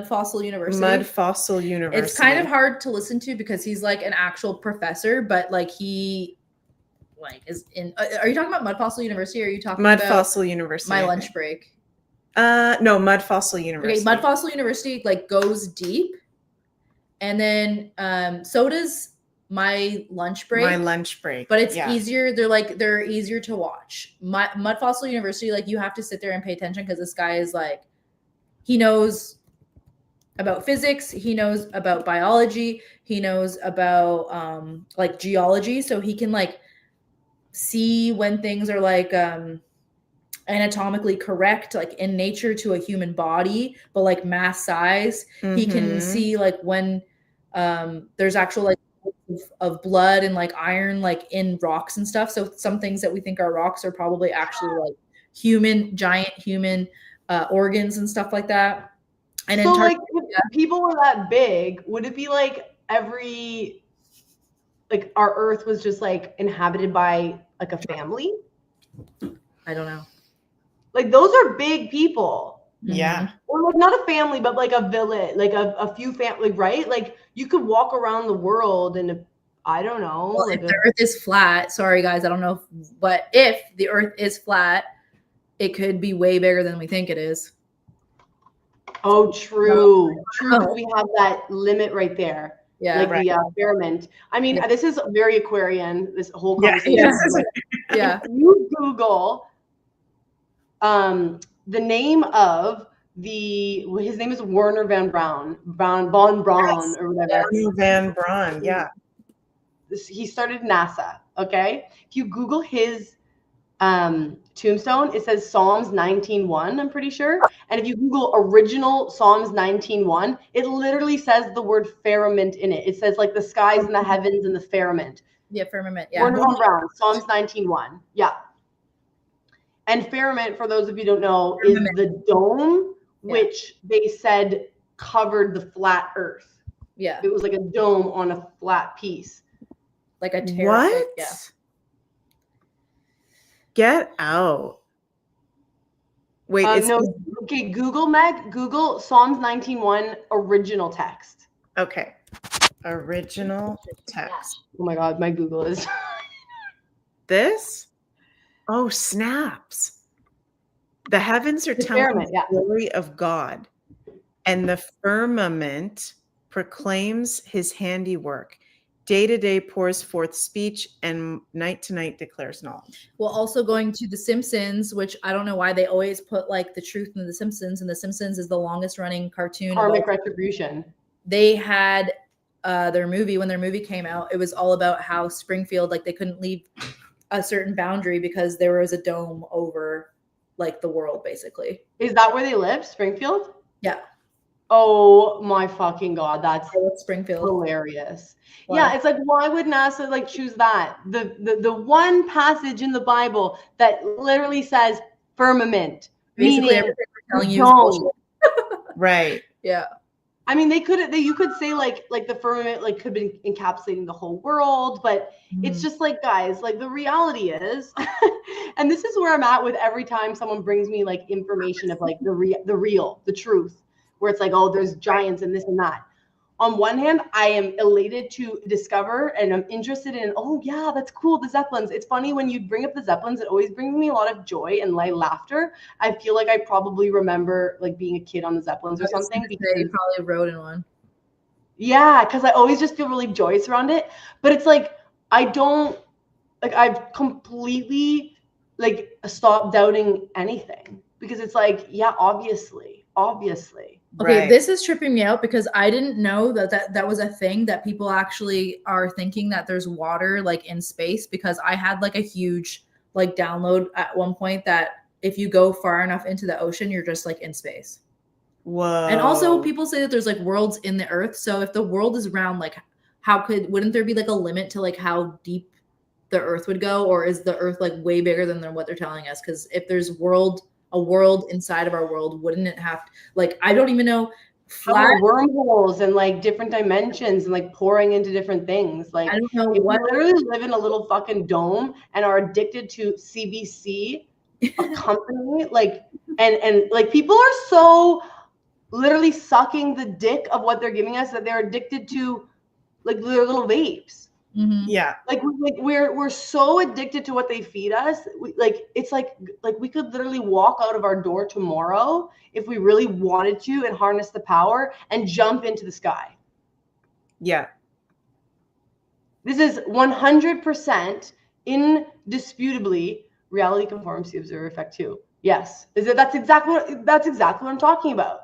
Fossil University. Mud Fossil University. It's kind of hard to listen to because he's like an actual professor, but like he like is in. Are you talking about Mud Fossil University? Or are you talking Mud about Fossil University? My lunch break. No, Mud Fossil University. Okay, Mud Fossil University like goes deep, and then so does My Lunch Break. My Lunch Break. But it's easier. They're easier to watch. Mud Fossil University, like you have to sit there and pay attention because this guy is like, he knows about physics, he knows about biology, he knows about like geology, so he can like see when things are like anatomically correct, like in nature to a human body, but like mass size. He can see like when there's actual like of blood and like iron like in rocks and stuff. So some things that we think are rocks are probably actually like giant human organs and stuff like that. And so like if people were that big, would it be like like our Earth was just like inhabited by like a family? I don't know. Like those are big people. Yeah. Or like not a family, but like a village, like a few family, right? Like you could walk around the world and I don't know. Well, like if the Earth is flat, sorry guys, I don't know, but if the Earth is flat, it could be way bigger than we think it is. Oh, true. True. We have that limit right there. Yeah. Like the firmament. I mean, this is very Aquarian, this whole conversation. Yeah. If you Google the name of his name is Werner von Braun or whatever. Werner von Braun, yeah. He started NASA, okay? If you Google his tombstone, it says Psalms 19:1, I'm pretty sure. And if you Google original Psalms 19:1, it literally says the word firmament in it. It says like the skies and the heavens and the firmament. Yeah, firmament. Yeah. Werner von Braun, Psalms 19:1. Yeah. And firmament, for those of you who don't know, is the dome which they said covered the flat Earth. Yeah. It was like a dome on a flat piece. Like a terrace. What? Yeah. Get out. Wait, okay, Google Psalms 19:1 original text. Okay. Original text. Oh my God, my Google is. This? Oh, snaps. The heavens are telling the glory of God, and the firmament proclaims his handiwork. Day to day pours forth speech, and night to night declares knowledge. Well, also going to The Simpsons, which I don't know why they always put like the truth in The Simpsons, and The Simpsons is the longest running cartoon. Karmic retribution. They had when their movie came out, it was all about how Springfield, like they couldn't leave a certain boundary because there was a dome over like the world, basically. Is that where they live, Springfield? Yeah. Oh my fucking God, that's Springfield. Hilarious. Wow. Yeah, it's like, why would NASA like choose that? The one passage in the Bible that literally says firmament, basically meaning everything we're telling you is bullshit. Right. Yeah. I mean, you could say like the firmament like could be encapsulating the whole world, but it's just like, guys, like the reality is, and this is where I'm at with every time someone brings me like information of like the real, the truth, where it's like, oh, there's giants and this and that. On one hand, I am elated to discover and I'm interested in, oh yeah, that's cool, the Zeppelins. It's funny when you bring up the Zeppelins, it always brings me a lot of joy and light laughter. I feel like I probably remember like being a kid on the Zeppelins or something. Because you probably rode in one. Yeah, because I always just feel really joyous around it. But it's like, I've completely like stopped doubting anything because it's like, yeah, obviously. Okay, this is tripping me out because I didn't know that was a thing that people actually are thinking that there's water like in space, because I had like a huge like download at one point that if you go far enough into the ocean, you're just like in space. Whoa. And also people say that there's like worlds in the earth. So if the world is round, like wouldn't there be like a limit to like how deep the earth would go? Or is the earth like way bigger than what they're telling us? Because if there's a world inside of our world, wouldn't it have like, I don't even know, flat wormholes and like different dimensions and like pouring into different things. Like, I don't know if what. we literally live in a little fucking dome and are addicted to CBC, a company, like, and like people are so literally sucking the dick of what they're giving us that they're addicted to like their little vapes. Yeah, like we're so addicted to what they feed us. It's like we could literally walk out of our door tomorrow if we really wanted to and harness the power and jump into the sky. Yeah, this is 100% indisputably reality conforms to the observer effect too. Yes, that's exactly what I'm talking about.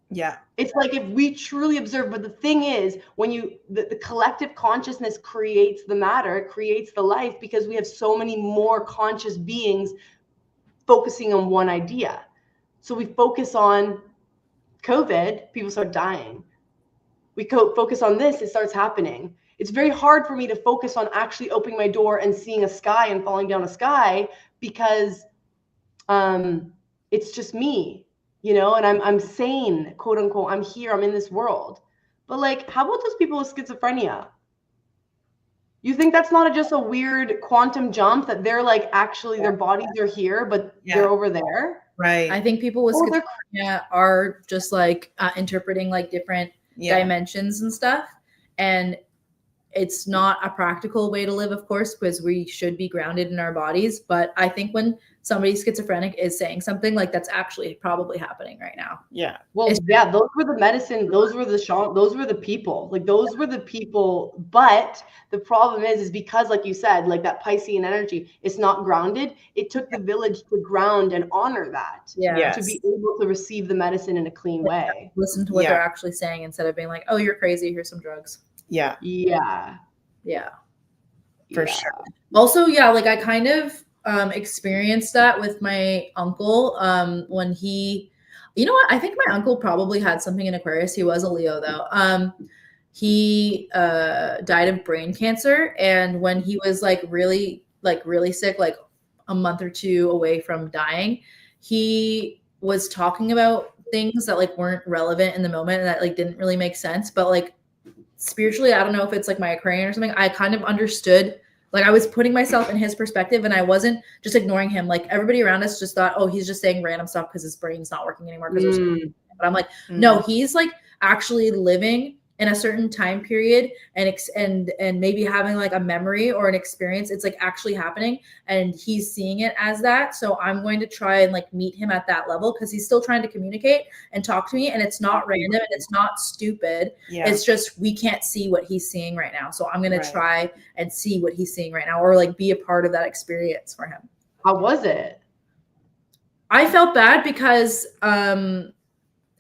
Yeah. It's like if we truly observe, but the thing is, when the collective consciousness creates the matter, it creates the life, because we have so many more conscious beings focusing on one idea. So we focus on COVID, people start dying. We focus on this, it starts happening. It's very hard for me to focus on actually opening my door and seeing a sky and falling down a sky, because it's just me. And I'm sane, quote unquote. I'm here, I'm in this world. But like, how about those people with schizophrenia? You think that's not just a weird quantum jump, that they're like, actually their bodies are here, but they're over there? Right. I think people with schizophrenia are just like interpreting like different dimensions and stuff. And it's not a practical way to live, of course, because we should be grounded in our bodies. But I think when somebody schizophrenic is saying something, like, that's actually probably happening right now. Yeah. Well, those were the medicine. Those were the people. Like, those were the people. But the problem is because, like you said, like that Piscean energy, it's not grounded. It took the village to ground and honor that. Yeah. To be able to receive the medicine in a clean way. Listen to what they're actually saying instead of being like, oh, you're crazy, here's some drugs. Yeah. For sure. Also, like I kind of experienced that with my uncle when he, you know what, I think my uncle probably had something in Aquarius. He was a Leo though. He died of brain cancer, and when he was like really sick, like a month or two away from dying, he was talking about things that like weren't relevant in the moment and that like didn't really make sense, but like spiritually, I don't know if it's like my Aquarian or something, I kind of understood, like I was putting myself in his perspective and I wasn't just ignoring him. Like everybody around us just thought, oh, he's just saying random stuff because his brain's not working anymore. But I'm like, no, he's like actually living in a certain time period and maybe having like a memory or an experience. It's like actually happening and he's seeing it as that. So I'm going to try and like meet him at that level, because he's still trying to communicate and talk to me, and it's not random and it's not stupid. It's just we can't see what he's seeing right now. So I'm going to try and see what he's seeing right now, or like be a part of that experience for him. How was it? I felt bad because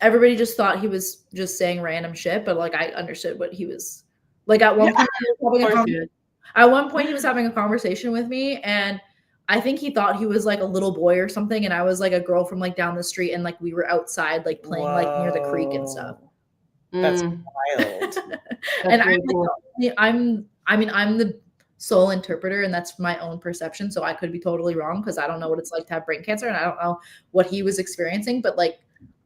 everybody just thought he was just saying random shit, but like I understood what he was like. At one point he was having a conversation with me, and I think he thought he was like a little boy or something, and I was like a girl from like down the street, and like we were outside like playing like near the creek and stuff. That's wild. And I'm the sole interpreter, and that's my own perception, so I could be totally wrong because I don't know what it's like to have brain cancer, and I don't know what he was experiencing, but like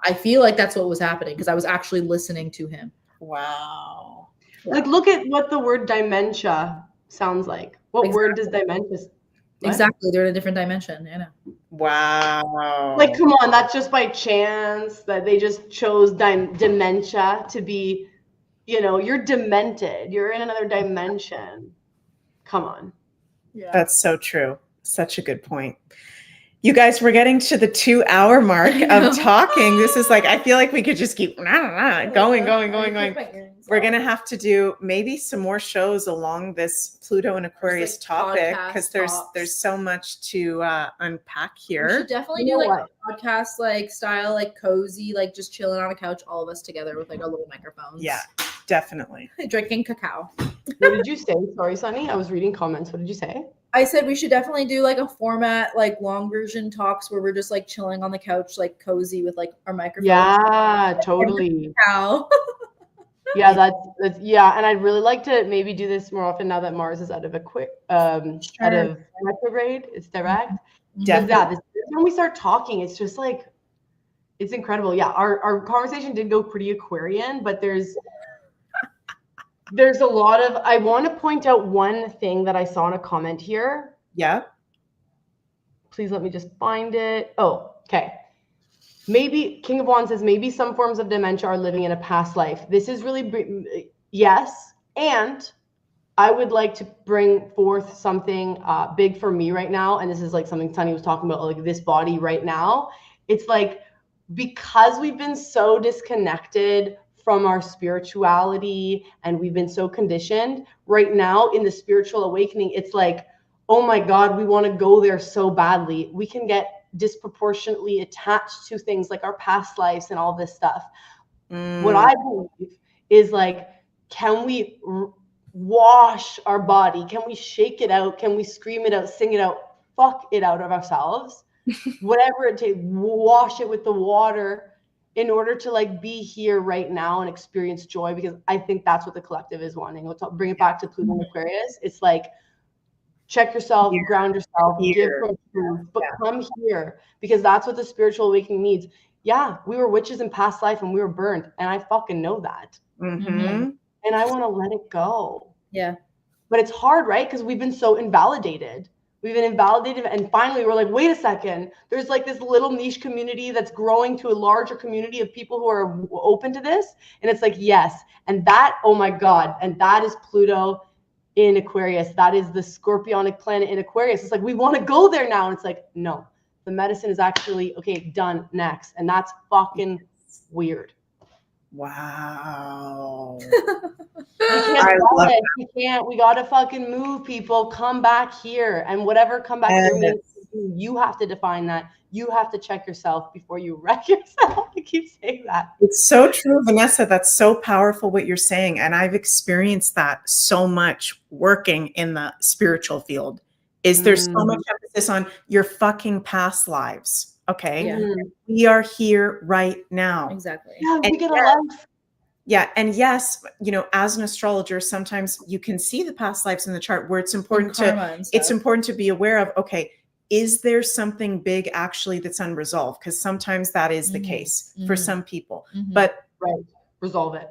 I feel like that's what was happening because I was actually listening to him. Wow. Like, look at what the word dementia sounds like. What word does dementia? What? Exactly. They're in a different dimension. I know. Wow. Like, come on, that's just by chance that they just chose dementia to be, you're demented. You're in another dimension. Come on. Yeah. That's so true. Such a good point. You guys, we're getting to the 2-hour mark of talking. This is like, I feel like we could just keep going. We're going to have to do maybe some more shows along this Pluto and Aquarius topic because there's so much to unpack here. We should definitely do like a podcast like style, like cozy, like just chilling on a couch, all of us together with like our little microphones. Yeah, definitely. Drinking cacao. What did you say? Sorry, Sunny. I was reading comments. What did you say? I said we should definitely do like a format, like long version talks where we're just like chilling on the couch, like cozy with like our microphones. Yeah, totally. Yeah, that's yeah, and I'd really like to maybe do this more often now that Mars is out of out of retrograde. It's direct. Yeah, when we start talking, it's just like it's incredible. Yeah, our conversation did go pretty Aquarian, but there's a lot of, I want to point out one thing that I saw in a comment here. Yeah. Please let me just find it. Oh, okay. Maybe King of Wands says maybe some forms of dementia are living in a past life. This is really, yes. And I would like to bring forth something big for me right now. And this is like something Sunny was talking about, like this body right now. It's like, because we've been so disconnected from our spirituality and we've been so conditioned right now in the spiritual awakening, it's like, oh my God, we want to go there so badly. We can get disproportionately attached to things like our past lives and all this stuff. What I believe is like, can we wash our body? Can we shake it out? Can we scream it out, sing it out, fuck it out of ourselves? Whatever it takes, wash it with the water in order to like be here right now and experience joy, because I think that's what the collective is wanting. We'll bring it back to Pluto and Aquarius. It's like, check yourself, ground yourself, give from truth, but come here, because that's what the spiritual awakening needs. Yeah, we were witches in past life and we were burned, and I fucking know that. And I want to let it go. Yeah. But it's hard, right? Because we've been so invalidated. We've been invalidated, and finally we're like, wait a second. There's like this little niche community that's growing to a larger community of people who are open to this. And it's like, yes. And that, oh my God. And that is Pluto in Aquarius. That is the Scorpionic planet in Aquarius. It's like, we want to go there now. And it's like, no, the medicine is actually, okay, done, next. And that's fucking weird. Wow. We gotta fucking move, people. Come back here. And whatever come back here means, you have to define that. You have to check yourself before you wreck yourself. I keep saying that. It's so true, Vanessa. That's so powerful what you're saying. And I've experienced that so much working in the spiritual field. There's so much emphasis on your fucking past lives. Okay. Yeah. We are here right now. Exactly. Yeah, we get a life. Yeah. And yes, as an astrologer, sometimes you can see the past lives in the chart where it's important to be aware of, okay, is there something big actually that's unresolved? Because sometimes that is the case for some people. But resolve it.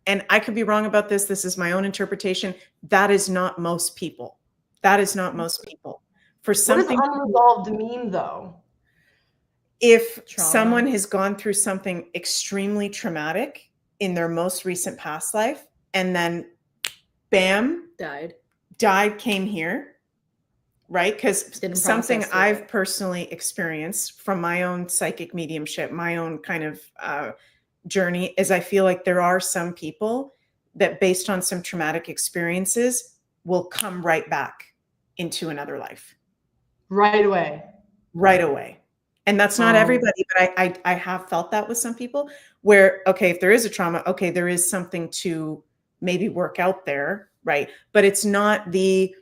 And I could be wrong about this. This is my own interpretation. That is not most people. For something, what does unresolved mean, though? If someone has gone through something extremely traumatic in their most recent past life, and then bam, died, came here, right? Because something I've personally experienced from my own psychic mediumship, my own kind of journey, is I feel like there are some people that, based on some traumatic experiences, will come right back into another life. Right away. And that's not everybody, but I have felt that with some people where, okay, if there is a trauma, okay, there is something to maybe work out there, right? But it's not it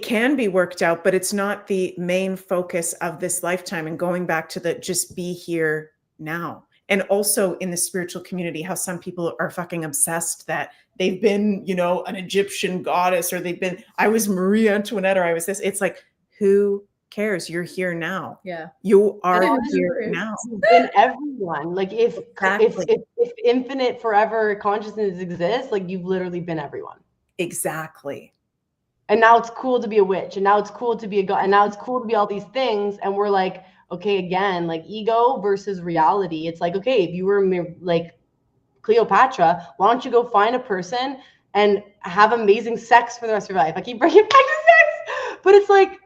can be worked out, but it's not the main focus of this lifetime. And going back to just be here now. And also in the spiritual community, how some people are fucking obsessed that they've been, an Egyptian goddess, or I was Marie Antoinette, or I was this. It's like, who cares? You're here now. Yeah. You are That is here true. now. In everyone, like Exactly. if infinite forever consciousness exists, like you've literally been everyone. Exactly. And now it's cool to be a witch, and now it's cool to be a god, and now it's cool to be all these things, and we're like, okay, again, like ego versus reality. It's like, okay, if you were like Cleopatra, why don't you go find a person and have amazing sex for the rest of your life? I keep bringing it back to sex, but it's like,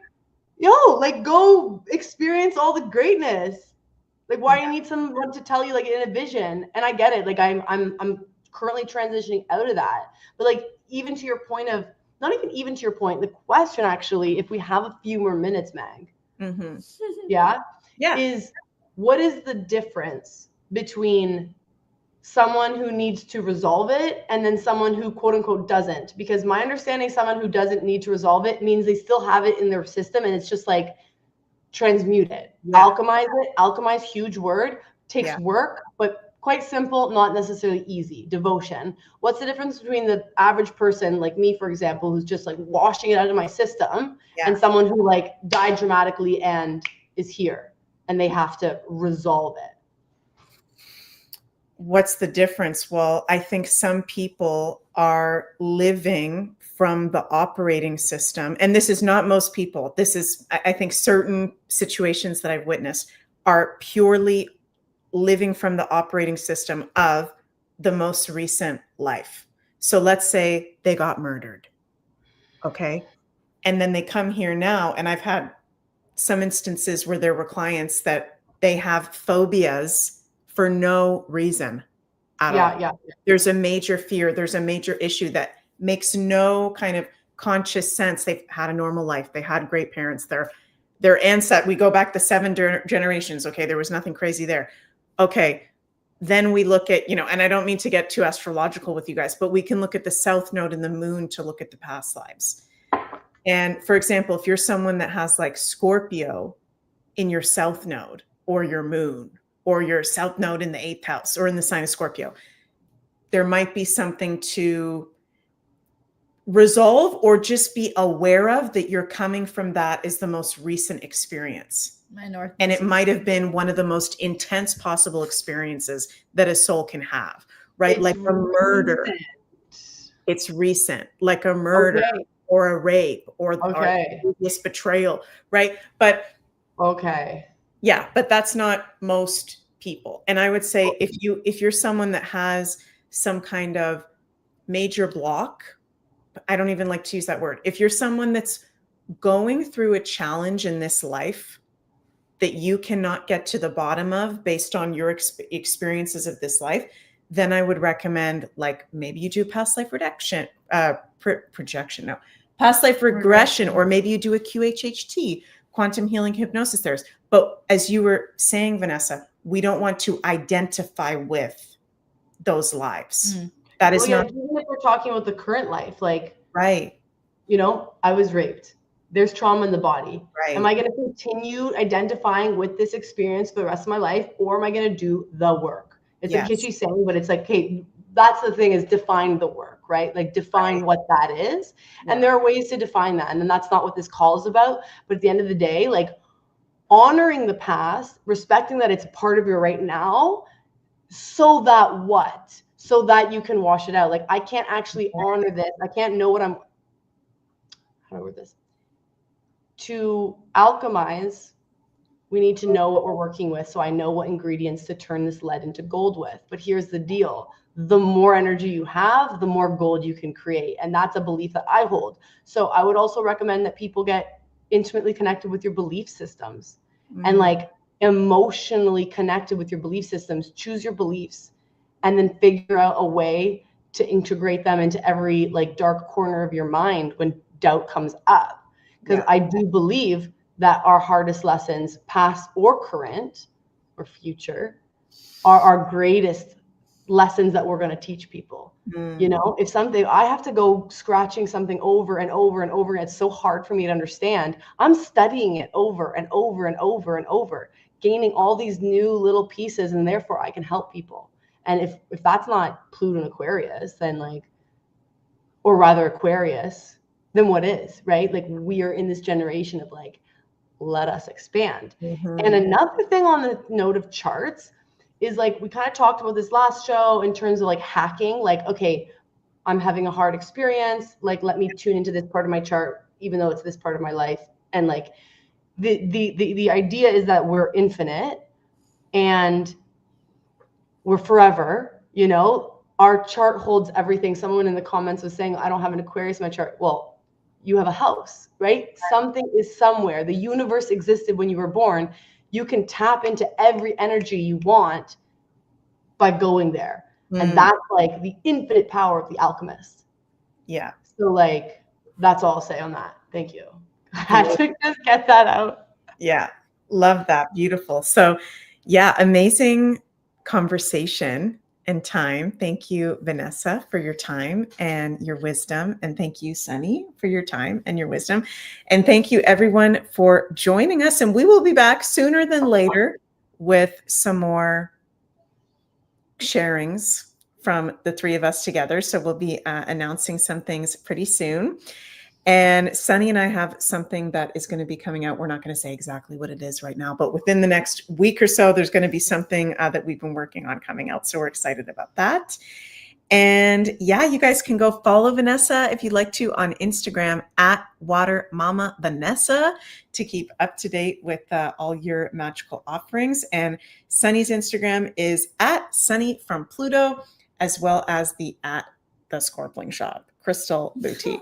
yo, like go experience all the greatness. Like, why do you need someone to tell you like in a vision? And I get it. Like I'm currently transitioning out of that. But like even to your point of not even to your point, the question actually, if we have a few more minutes, Meg, yeah, is what is the difference between someone who needs to resolve it and then someone who quote unquote doesn't? Because my understanding, someone who doesn't need to resolve it means they still have it in their system, and it's just like transmute it, alchemize it. Alchemize, huge word, takes work, but quite simple, not necessarily easy. Devotion. What's the difference between the average person like me, for example, who's just like washing it out of my system, and someone who like died dramatically and is here and they have to resolve it? What's the difference? Well, I think some people are living from the operating system, and this is not most people. This is, I think, certain situations that I've witnessed are purely living from the operating system of the most recent life. So let's say they got murdered. Okay. And then they come here now, and I've had some instances where there were clients that they have phobias for no reason at all. There's a major fear. There's a major issue that makes no kind of conscious sense. They've had a normal life. They had great parents. Their ancestors, we go back to 7 generations. Okay. There was nothing crazy there. Okay. Then we look at, and I don't mean to get too astrological with you guys, but we can look at the south node and the moon to look at the past lives. And for example, if you're someone that has like Scorpio in your south node or your moon or your south node in the 8th house or in the sign of Scorpio, there might be something to resolve or just be aware of, that you're coming from that is the most recent experience. And it might have been one of the most intense possible experiences that a soul can have, right? It's like a murder. It's recent, like a murder or a rape or this betrayal, right? But yeah, but that's not most people. And I would say if you're someone that has some kind of major block, I don't even like to use that word. If you're someone that's going through a challenge in this life that you cannot get to the bottom of based on your experiences of this life, then I would recommend like maybe you do past life projection, past life regression, or maybe you do a QHHT, quantum healing hypnosis therapist. But as you were saying, Vanessa, we don't want to identify with those lives. That is not. Even if we're talking about the current life, like, right. I was raped. There's trauma in the body. Right. Am I going to continue identifying with this experience for the rest of my life, or am I going to do the work? It's a kitschy saying, but it's like, hey, that's the thing, is define the work, right? Like define what that is. And there are ways to define that. And then that's not what this call is about. But at the end of the day, like honoring the past, respecting that it's part of your right now, so that you can wash it out. Like I can't actually honor this. I can't know what how do I word this? To alchemize, we need to know what we're working with. So I know what ingredients to turn this lead into gold with. But here's the deal. The more energy you have, the more gold you can create. And that's a belief that I hold. So I would also recommend that people get intimately connected with your belief systems and like emotionally connected with your belief systems. Choose your beliefs and then figure out a way to integrate them into every like dark corner of your mind when doubt comes up. Because I do believe that our hardest lessons, past or current or future, are our greatest lessons that we're going to teach people. If something, I have to go scratching something over and over and over again, it's so hard for me to understand. I'm studying it over and over and over and over, gaining all these new little pieces, and therefore I can help people. And if that's not Pluto and Aquarius, then like, or rather Aquarius, then what is, right? Like we are in this generation of like let us expand. Mhm. And another thing on the note of charts is like, we kind of talked about this last show in terms of like hacking, like, okay, I'm having a hard experience. Like, let me tune into this part of my chart, even though it's this part of my life. And like, the idea is that we're infinite and we're forever, you know, our chart holds everything. Someone in the comments was saying, I don't have an Aquarius in my chart. Well, you have a house, right? Something is somewhere. The universe existed when you were born. You can tap into every energy you want by going there. And that's like the infinite power of the alchemist. Yeah. So like, that's all I'll say on that. Thank you. I had to just get that out. Yeah. Love that. Beautiful. So yeah, amazing conversation and time. Thank you, Vanessa, for your time and your wisdom. And thank you, Sunny, for your time and your wisdom. And thank you, everyone, for joining us. And we will be back sooner than later with some more sharings from the three of us together. So we'll be announcing some things pretty soon. And Sunny and I have something that is going to be coming out. We're not going to say exactly what it is right now, but within the next week or so, there's going to be something that we've been working on coming out. So we're excited about that. And yeah, you guys can go follow Vanessa if you'd like to on Instagram at Water Mama Vanessa to keep up to date with all your magical offerings. And Sunny's Instagram is at Sunny from Pluto, as well as the Scorpling Shop, Crystal Boutique.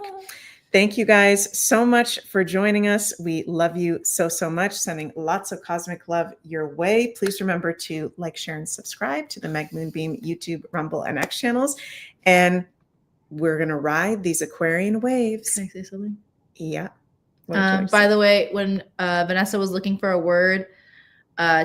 Thank you guys so much for joining us. We love you so, so much. Sending lots of cosmic love your way. Please remember to like, share, and subscribe to the Meg Moonbeam YouTube, Rumble, and X channels. And we're going to ride these Aquarian waves. Can I say something? Yeah. By the way, when Vanessa was looking for a word,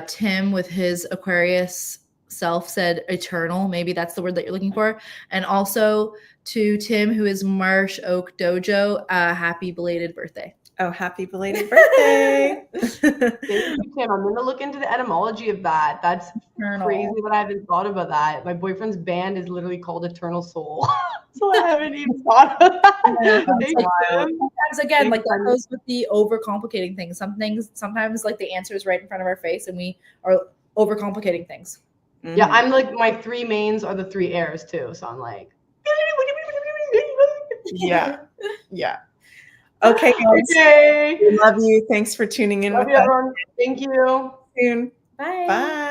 Tim with his Aquarius self said eternal. Maybe that's the word that you're looking for. And also to Tim, who is Marsh Oak Dojo, happy belated birthday. Oh, happy belated birthday. Thank you, Tim. I'm going to look into the etymology of that. That's Eternal. crazy that I haven't thought about that. My boyfriend's band is literally called Eternal Soul. So I haven't even thought of that. Sometimes, again, like that goes with the overcomplicating things. Sometimes like the answer is right in front of our face and we are overcomplicating things. Mm-hmm. Yeah, I'm like, my three mains are the three airs too. So I'm like, yeah. Okay, guys. Okay. We love you. Thanks for tuning in Love with you, us. everyone. Thank you. Soon. Bye. Bye.